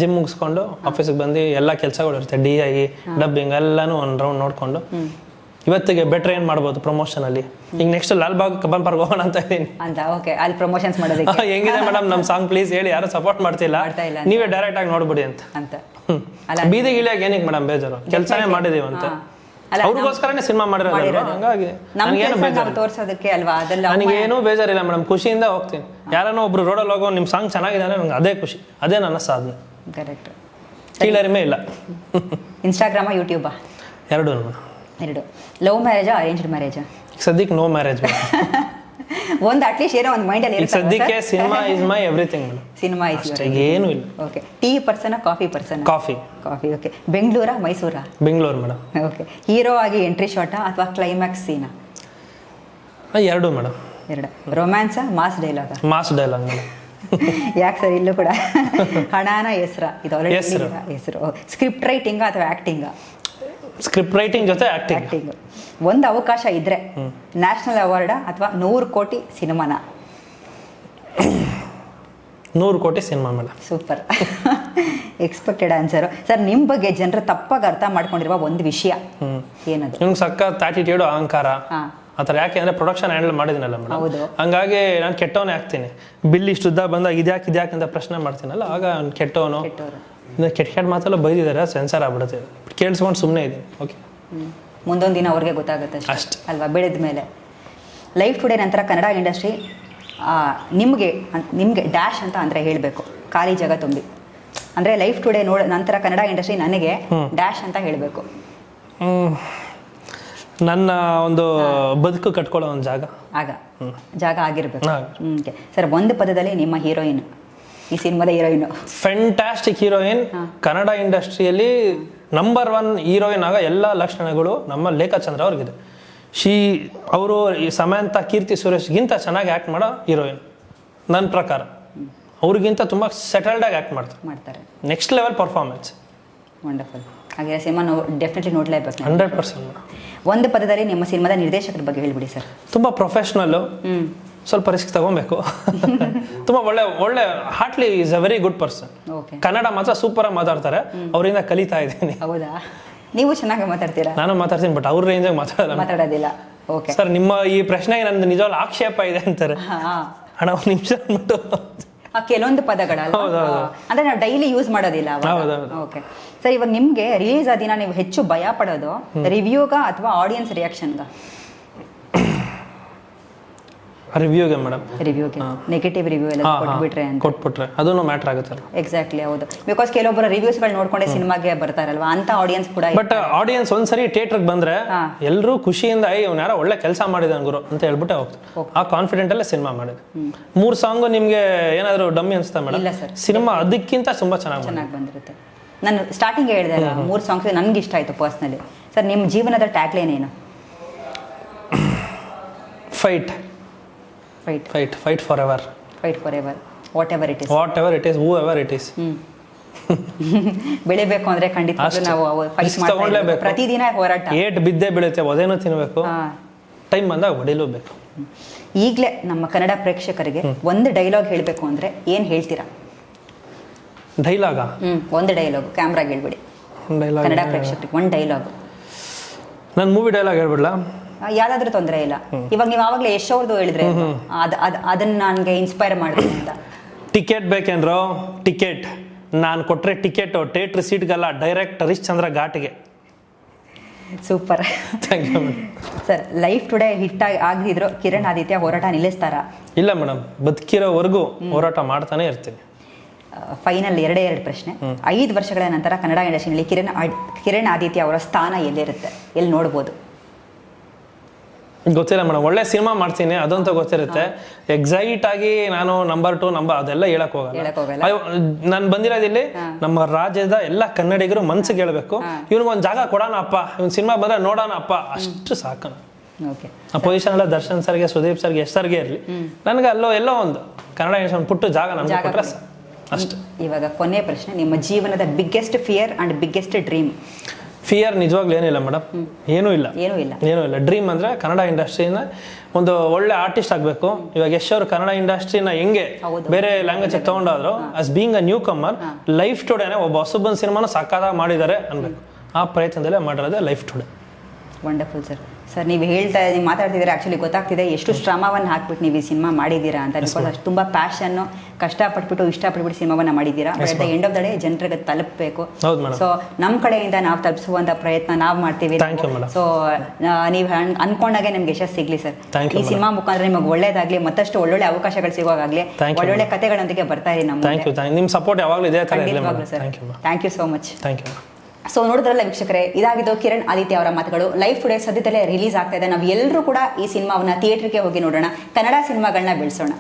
ಜಿಮ್ ಮುಗಿಸ್ಕೊಂಡು ಆಫೀಸಿಗೆ ಬಂದು ಎಲ್ಲ ಕೆಲಸಗಳು ಇರುತ್ತೆ, DI ಡಬ್ಬಿಂಗ್ ಎಲ್ಲಾನು ಒಂದು ರೌಂಡ್ ನೋಡ್ಕೊಂಡು ಇವತ್ತಿಗೆ ಬೆಟರ್ ಏನ್ ಮಾಡ್ಬೋದು ಪ್ರಮೋಷನ್ ಅಲ್ಲಿ. ಈಗ ನೆಕ್ಸ್ಟ್ ಲಾಲ್ಬಾಗ್ ಕಬ್ಬನ್ ಪಾರ್ಕ್ ಹೋಗೋಣ ಅಂತ ಇದ್ದೀನಿ ಅಂತ. ಓಕೆ. ಅಲ್ಲಿ ಪ್ರಮೋಷನ್ಸ್ ಮಾಡೋದಕ್ಕೆ ಹೆಂಗಿದೆ ಮೇಡಮ್ ನಮ್ಮ ಸಾಂಗ್ ಪ್ಲೀಸ್ ಹೇಳಿ, ಯಾರು ಸಪೋರ್ಟ್ ಮಾಡ್ತಿಲ್ಲ, ನೀವೇ ಡೈರೆಕ್ಟ್ ಆಗಿ ನೋಡ್ಬಿಡಿ ಅಂತ. ಬೀದಿಗೆ ಇಳಿಯಾಗ ಏನಕ್ಕೆ ಮೇಡಮ್ ಬೇಜಾರು, ಕೆಲಸನೇ ಮಾಡಿದೀವಿ ಅಂತ. ಅವ್ರಿಗೋಸ್ಕರನೇ ಸಿನಿಮಾ ಮಾಡಿರೋದು. ಹಂಗಾಗಿ ನನಗೇನು ಬೇಜಾರು ತೋರ್ಸೋದಕ್ಕೆ ಅಲ್ವಾ, ಅದೆಲ್ಲ ನನಗೇನು ಬೇಜಾರಿಲ್ಲ ಮೇಡಮ್. ಖುಷಿಯಿಂದ ಹೋಗ್ತೀನಿ. ಯಾರನ್ನೋ ಒಬ್ರು ರೋಡಲ್ಲಿ ಹೋಗೋ ನಿಮ್ಮ ಸಾಂಗ್ ಚೆನ್ನಾಗಿದೆ ಅಂದ್ರೆ ನಂಗೆ ಅದೇ ಖುಷಿ, ಅದೇ ನನ್ನ ಸಾಧನೆ. ಕರೆಕ್ಟ್. ಕೀಳರಿಮೆ ಇಲ್ಲ. ಇನ್ಸ್ಟಾಗ್ರಾಮ ಯೂಟ್ಯೂಬಾ? ಎರಡು. ಲವ್ ಮ್ಯಾರೇಜಾ ಅರೇಂಜ್ಡ್ ಮ್ಯಾರೇಜಾ? ಸದ್ಯಕ್ಕೆ ನೋ ಮ್ಯಾರೇಜ್. ಒಂದು ಅಟ್ಲೀಸ್ಟ್ ಏನೋ ಒಂದು ಮೈಂಡಲ್ಲಿ ಇರುತ್ತೆ. ಸದ್ಯಕ್ಕೆ cinema is my everything madam. Cinema is ಏನು ಇಲ್ಲ. Okay. Tea person coffee person? Coffee. Okay. ಬೆಂಗಳೂರಾ ಮೈಸೂರಾ? ಬೆಂಗಳೂರು ಮೇಡಮ್. ಓಕೆ. ಹೀರೋ ಆಗಿ ಎಂಟ್ರಿ ಶಾಟಾ ಅಥವಾ ಕ್ಲೈಮ್ಯಾಕ್ಸ್ ಸೀನಾ? ಎರಡು ಮೇಡಮ್. ಎರಡು. ರೊಮ್ಯಾನ್ಸಾ ಮಾಸ್ ಡೈಲಾಗಾ? Mass dialogue madam. ಯಾಕೆ ಸರ್ ಇಲ್ಲೂ ಕೂಡ ಹಣಾನ ಹೆಸರಾ? ಇದು ಹೆಸರು. ಸ್ಕ್ರಿಪ್ಟ್ ರೈಟಿಂಗಾ ಅಥವಾ ಆಕ್ಟಿಂಗಾ? ಸ್ಕ್ರಿಪ್ಟ್ ರೈಟಿಂಗ್ ಜೊತೆ ಆಕ್ಟಿಂಗ್. ಒಂದು ಅವಕಾಶ ಇದ್ರೆ ನ್ಯಾಷನಲ್ ಅವಾರ್ಡಾ ಅಥವಾ 100 ಕೋಟಿ ಸಿನಿಮಾನ? 100 ಕೋಟಿ cinema madam. Super. Expected answer. Sir ನಿಮ್ಮ ಬಗ್ಗೆ ಜನರು ತಪ್ಪಾಗಿ ಅರ್ಥ ಮಾಡ್ಕೊಂಡಿರುವ ಒಂದು ವಿಷಯ ಏನದು? ನಿಮ್ಗೆ ಸಖತ್ ಆಟಿಟ್ಯೂಡ್, ಅಹಂಕಾರ ಆ ಥರ. ಯಾಕೆ ಅಂದರೆ ಪ್ರೊಡಕ್ಷನ್ ಹ್ಯಾಂಡಲ್ ಮಾಡಿದ್ನಲ್ಲ ಮೇಡಮ್, ಹಂಗಾಗಿ ನಾನು ಕೆಟ್ಟವನೇ ಆಗ್ತೀನಿ. ಬಿಲ್ ಇಷ್ಟು ಉದ್ದ ಬಂದಾಗ ಇದ್ಯಾಕೆ ಅಂತ ಪ್ರಶ್ನೆ ಮಾಡ್ತೀನಲ್ಲ, ಆಗ ಅವ್ನು ಕೆಟ್ಟವನು, ಕೆಟ್ಟ ಮಾತೆಲ್ಲ ಬೈದಿದ್ದಾರೆ, ಸೆನ್ಸರ್ ಆಗ್ಬಿಡುತ್ತೆ. ಕೇಳಿಸ್ಕೊಂಡು ಸುಮ್ಮನೆ ಇದ್ದೀನಿ. ಓಕೆ. ಮುಂದೊಂದು ದಿನ ಅವ್ರಿಗೆ ಗೊತ್ತಾಗುತ್ತೆ ಅಷ್ಟೇ ಅಲ್ವಾ, ಬೆಳೆದ ಮೇಲೆ. ಲೈಫ್ ಟುಡೇ ನಂತರ ಕನ್ನಡ ಇಂಡಸ್ಟ್ರಿ ನಿಮಗೆ ಡ್ಯಾಶ್ ಅಂತ ಅಂದರೆ ಹೇಳಬೇಕು, ಖಾಲಿ ಜಾಗ ತುಂಬಿ. ಅಂದರೆ ಲೈಫ್ ಟುಡೇ ನಂತರ ಕನ್ನಡ ಇಂಡಸ್ಟ್ರಿ ನನಗೆ ಡ್ಯಾಶ್ ಅಂತ ಹೇಳಬೇಕು. ನನ್ನ ಒಂದು ಬದುಕು ಕಟ್ಕೊಳ್ಳೋ ಒಂದು ಜಾಗ ಆಗಿರ್ಬೇಕು. ಓಕೆ ಸರ್, ಒಂದು ಪದದಲ್ಲಿ ನಿಮ್ಮ ಹೀರೋಯಿನ್, ಈ ಸಿನಿಮಾದ ಹೀರೋಯಿನ್? Fantastic heroine. ಕನ್ನಡ ಇಂಡಸ್ಟ್ರಿಯಲ್ಲಿ ನಂಬರ್ 1 ಹೀರೋಯಿನ್ ಆಗ ಎಲ್ಲ ಲಕ್ಷಣಗಳು ನಮ್ಮ ಲೇಖಾ ಚಂದ್ರ ಅವ್ರಿಗಿದೆ. ಅವರು ಈ ಸಮಂತ, ಕೀರ್ತಿ ಸುರೇಶ್ಗಿಂತ ಚೆನ್ನಾಗಿ ಆ್ಯಕ್ಟ್ ಮಾಡೋ ಹೀರೋಯಿನ್ ನನ್ನ ಪ್ರಕಾರ. ಅವ್ರಿಗಿಂತ ತುಂಬ ಸೆಟಲ್ಡಾಗಿ ಆ್ಯಕ್ಟ್ ಮಾಡ್ತಾರೆ. Next level performance. ವಂಡರ್ಫುಲ್. ಹಾಗೆ ಸಿನಿಮಾ ಡೆಫಿನೆಟ್ಲಿ ನೋಡಲೇಬೇಕು. 100%. ಒಂದು ಪದದಲ್ಲಿ ನಿಮ್ಮ ಸಿನಿಮಾದ ನಿರ್ದೇಶಕರ ಬಗ್ಗೆ ಹೇಳ್ಬಿಡಿ ಸರ್. ತುಂಬ ಪ್ರೊಫೆಷ್ನಲ್ಲು, ಸ್ವಲ್ಪ ರಿಸ್ಕ್ ತಗೊಬೇಕು. ತುಂಬ ಒಳ್ಳೆ heartily is a very good person. Kannada ಮಾತ್ರ ಸೂಪರ್ ಆಗಿ ಮಾತಾಡ್ತಾರೆ, ಅವರಿಂದ ಕಲಿತಾ ಇದ್ದೀನಿ. ಹೌದಾ? ನೀವು ಚೆನ್ನಾಗಿ ಮಾತಾಡ್ತೀರಾ? ನಾನು ಮಾತಾಡ್ತೀನಿ, ಬಟ್ ಅವ್ರ ರೇಂಜಾಗಿ ಮಾತಾಡೋದಿಲ್ಲ. ಓಕೆ ಸರ್, ನಿಮ್ಮ ಈ ಪ್ರಶ್ನೆಗೆ ನಂದು ನಿಜವಾಗ್ಲೂ ಆಕ್ಷೇಪ ಇದೆ ಅಂತಾರೆ. ಹಣ ಒಂದು ನಿಮಿಷ ಅಂದ್ಬಿಟ್ಟು ಕೆಲವೊಂದು ಪದಗಳಲ್ಲ ಅಂದ್ರೆ ನಾವು ಡೈಲಿ ಯೂಸ್ ಮಾಡೋದಿಲ್ಲ. ಓಕೆ ಸರ್, ಇವಾಗ ನಿಮ್ಗೆ ರಿಲೀಸ್ ಆದ ದಿನ ನೀವು ಹೆಚ್ಚು ಭಯ ಪಡೋದು ರಿವ್ಯೂಗ ಅಥವಾ ಆಡಿಯನ್ಸ್ ರಿಯಾಕ್ಷನ್ಗ? ರಿವ್ಯೂಗೆ ಮೇಡಮ್. ರಿವ್ಯೂಗೆ. ನೆಗೆಟಿವ್ ರಿವ್ಯೂ ಎಲ್ಲ ಕೊಟ್ಬಿಟ್ರೆ ಅದನ್ನು ಮ್ಯಾಟರ್ ಆಗುತ್ತೆ. ಎಕ್ಸಾಕ್ಟ್ಲಿ, ಹೌದು. ಬಿಕಾಸ್ ಕೆಲವೊಬ್ಬರು ರಿವ್ಯೂಸ್ಗಳು ನೋಡ್ಕೊಂಡೆ ಸಿನಿಮಾಗೆ ಬರ್ತಾರಲ್ವಾ, ಅಂತ ಆಡಿಯನ್ಸ್ ಕೂಡ. ಬಟ್ ಆಡಿಯನ್ಸ್ ಒಂದ್ಸರಿ ಥಿಯೇಟರ್ಗೆ ಬಂದ್ರೆ ಎಲ್ಲರೂ ಖುಷಿಯಿಂದ ಅವ್ನು ಯಾರೋ ಒಳ್ಳೆ ಕೆಲಸ ಮಾಡಿದ ಗುರು ಅಂತ ಹೇಳ್ಬಿಟ್ಟೆ ಹೋಗ್ತಾರೆ. ಆ ಕಾನ್ಫಿಡೆಂಟ್ ಅಲ್ಲೇ ಸಿನಿಮಾ ಮಾಡಿದೆ. 3 ಸಾಂಗು ನಿಮ್ಗೆ ಏನಾದ್ರು ಡಮ್ಮಿ ಅನ್ಸ್ತಾ ಮೇಡಮ್? ಇಲ್ಲ ಸರ್, ಸಿನಿಮಾ ಅದಕ್ಕಿಂತ ತುಂಬಾ ಚೆನ್ನಾಗಿ ಬಂದಿರುತ್ತೆ. ನಾನು ಸ್ಟಾರ್ಟಿಂಗ್ ಹೇಳಿದೆ 3 ಸಾಂಗ್ಸ್ ನನ್ಗೆ ಇಷ್ಟ ಆಯ್ತು ಪರ್ಸ್ನಲಿ. ಸರ್, ನಿಮ್ಮ ಜೀವನದ ಟ್ಯಾಗ್ಲೈನ್ ಏನು? Fight for ever. Fight for ever. What ever it is, whoever it is. ಬೆಳಿಬೇಕು ಅಂದ್ರೆ ಖಂಡಿತ ನಾವು ಫೈಟ್ Risk ಮಾಡ್ತಾ ತಗೊಳ್ಲೇಬೇಕು. ಇರ್ಬೇಕು. ಪ್ರತಿದಿನ ಹೋರಾಟ. ಏಟ್ ಬಿದ್ದೇ ಬೀಳುತ್ತೆ, ಒದೇನೂ ತಿನ್ಬೇಕು, ಹಾ. ಟೈಮ್ ಬಂದಾಗ ಹೊಡಿಲೇಬೇಕು. ಈಗಲೇ ನಮ್ಮ ಕನ್ನಡ ಪ್ರೇಕ್ಷಕರಿಗೆ ಒಂದು ಡೈಲಾಗ್ ಹೇಳಬೇಕು ಅಂದ್ರೆ ಏನ್ ಹೇಳ್ತೀರಾ? ಡೈಲಾಗ ಒಂದು ಡೈಲಾಗ್ ಕ್ಯಾಮ್ರಾಗೆ ಹೇಳ್ಬಿಡಿ. ಕನ್ನಡ ಪ್ರೇಕ್ಷಕರಿಗೆ ಒಂದು ಡೈಲಾಗ್. ನಾನು ಮೂವಿ ಡೈಲಾಗ್ ಹೇಳ್ಬಿಡ್ಲಾ? ಯಾವ್ದಾದ್ರೂ ತೊಂದರೆ ಇಲ್ಲ. ಇವಾಗ ನೀವು ಆವಾಗಲೇ ಯಶ್ ಅವ್ರದ್ದು ಹೇಳಿದ್ರೆ ಅದನ್ನ ನನಗೆ ಇನ್ಸ್ಪೈರ್ ಮಾಡ್ತೀನಿ ಅಂತ. ಟಿಕೆಟ್ ಬೇಕೇನ್ರೋ? ಟಿಕೆಟ್ ನಾನು ಕೊಟ್ರೆ ಟಿಕೆಟ್ ಥಿಯೇಟ್ರ್ ಸೀಟ್ಗಲ್ಲ, ಡೈರೆಕ್ಟ್ ಹರಿಶ್ಚಂದ್ರ ಘಾಟ್ಗೆ. Super. Thank you. Sir, life today hit ಆಗದಿದ್ರು ಕಿರಣ್ ಆದಿತ್ಯ ಹೋರಾಟ ನಿಲ್ಲಿಸ್ತಾರಾ? ಇಲ್ಲ ಮೇಡಮ್, ಬದುಕಿರೋವರೆಗೂ ಹೋರಾಟ ಮಾಡ್ತಾನೆ ಇರ್ತೀನಿ. ಫೈನಲ್ ಎರಡೇ ಪ್ರಶ್ನೆ. 5 ವರ್ಷಗಳ ನಂತರ ಕನ್ನಡ ಇಂಡಸ್ಟ್ರಿಯಲ್ಲಿ ಕಿರಣ್ ಆದಿತ್ಯ ಅವರ ಸ್ಥಾನ ಎಲ್ಲಿರುತ್ತೆ, ಎಲ್ಲಿ ನೋಡ್ಬೋದು? ಗೊತ್ತಿಲ್ಲ ಮೇಡಮ್, ಒಳ್ಳೆ ಸಿನಿಮಾ ಮಾಡ್ತೀನಿ ಅದಂತೂ ಗೊತ್ತಿರುತ್ತೆ. ಎಕ್ಸೈಟ್ ಆಗಿ ನಾನು ನಂಬರ್ 2 ಅದೆಲ್ಲ ಹೇಳಕ್ ಹೋಗಲ್ಲ. ನಾನು ಬಂದಿರೋದಿಲ್ಲಿ ನಮ್ಮ ರಾಜ್ಯದ ಎಲ್ಲ ಕನ್ನಡಿಗರು ಮನ್ಸಿಗೆ ಹೇಳ್ಬೇಕು, ಇವ್ನಿಗೊಂದು ಜಾಗ ಕೊಡೋಣ ಅಪ್ಪ, ಇವ್ನ ಸಿನಿಮಾ ಬಂದ್ರೆ ನೋಡೋಣ ಅಪ್ಪ, ಅಷ್ಟು ಸಾಕು. ಆ ಪೊಸಿಷನ್ ಎಲ್ಲ ದರ್ಶನ್ ಸರ್ಗೆ, ಸುದೀಪ್ ಸರ್ಗೆ, ಯಶ್ ಸರ್ಗೆ ಇರಲಿ, ನನಗೆ ಎಲ್ಲೋ ಒಂದು ಕನ್ನಡ ಇಂಡಸ್ಟ್ರಿ ಪುಟ್ಟು ಜಾಗ ನಮ್ಗೆ ಕೊಟ್ರೆ ಅಷ್ಟು. ಇವಾಗ ಕೊನೆ ಪ್ರಶ್ನೆ, ನಿಮ್ಮ ಜೀವನದ biggest fear and biggest dream? Fear ನಿಜವಾಗ್ಲೂ ಏನಿಲ್ಲ ಮೇಡಮ್, ಏನೂ ಇಲ್ಲ. ಡ್ರೀಮ್ ಅಂದರೆ ಕನ್ನಡ ಇಂಡಸ್ಟ್ರಿನ ಒಂದು ಒಳ್ಳೆ ಆರ್ಟಿಸ್ಟ್ ಆಗಬೇಕು. ಇವಾಗ ಯಶ್ ಅವರು ಕನ್ನಡ ಇಂಡಸ್ಟ್ರಿನ ಹೆಂಗೆ ಬೇರೆ ಲ್ಯಾಂಗ್ವೇಜ್ ತಗೊಂಡಾದ್ರು, as being a newcomer, life ಟುಡೇನೆ ಒಬ್ಬ ಹೊಸಬನ ಸಿನಿಮಾನು ಸಾಕಾದಾಗ ಮಾಡಿದ್ದಾರೆ ಅನ್ಬೇಕು. ಆ ಪ್ರಯತ್ನದಲ್ಲೇ ಮಾಡಿರೋದೇ life today. Wonderful sir. Sir, ನೀವು ಮಾತಾಡ್ತಿದ್ದೀರಾ, ಆ್ಯಕ್ಚುಲಿ ಗೊತ್ತಾಗ್ತಿದೆ ಎಷ್ಟು ಶ್ರಮವನ್ನು ಹಾಕ್ಬಿಟ್ಟು ನೀವು ಈ ಸಿನಿಮಾ ಮಾಡಿದ್ದೀರಾ ಅಂತ. ಬಿಕಾಸ್ ಅಷ್ಟು ತುಂಬ ಪ್ಯಾಷನ್ನು, ಕಷ್ಟಪಟ್ಬಿಟ್ಟು ಇಷ್ಟಪಟ್ಬಿಟ್ಟು ಸಿನಿಮಾವನ್ನು ಮಾಡಿದ್ದೀರಾ. But end of the day ಜನರಿಗೆ ತಲುಪಬೇಕು. ಸೊ ನಮ್ಮ ಕಡೆಯಿಂದ ನಾವು ತಲುಪಿಸುವಂಥ ಪ್ರಯತ್ನ ನಾವು ಮಾಡ್ತೀವಿ. ಸೊ ನೀವು ಅನ್ಕೊಂಡಾಗೆ ನಿಮ್ಗೆ ಯಶಸ್ಸು ಸಿಗ್ಲಿ ಸರ್. ಈ ಸಿನಿಮಾ ಮುಖಾಂತರ ನಿಮಗೆ ಒಳ್ಳೇದಾಗ್ಲಿ, ಮತ್ತಷ್ಟು ಒಳ್ಳೊಳ್ಳೆ ಅವಕಾಶಗಳು ಸಿಗೋವಾಗಲಿ, ಒಳ್ಳೊಳ್ಳೆ ಕಥೆಗಳೊಂದಿಗೆ ಬರ್ತಾ ಇದೆ ನಮ್ಮ. ನಿಮ್ಮ ಸಪೋರ್ಟ್ ಯಾವಾಗಲೂ ಇದೆ. Thank you so much. Thank you. So ನೋಡಿದ್ರಲ್ಲ ವೀಕ್ಷಕರೇ, ಇದಾಗಿದ್ದು ಕಿರಣ್ ಆದಿತ್ಯ ಅವರ ಮಾತುಗಳು. ಲೈಫ್ ಟುಡೇ ಸದ್ಯದಲ್ಲೇ ರಿಲೀಸ್ ಆಗ್ತಾ ಇದೆ. ನಾವು ಎಲ್ಲರೂ ಕೂಡ ಈ ಸಿನಿಮಾವನ್ನ ಥಿಯೇಟರ್ಗೆ ಹೋಗಿ ನೋಡೋಣ, ಕನ್ನಡ ಸಿನಿಮಾಗಳನ್ನ ಬೆಳೆಸೋಣ.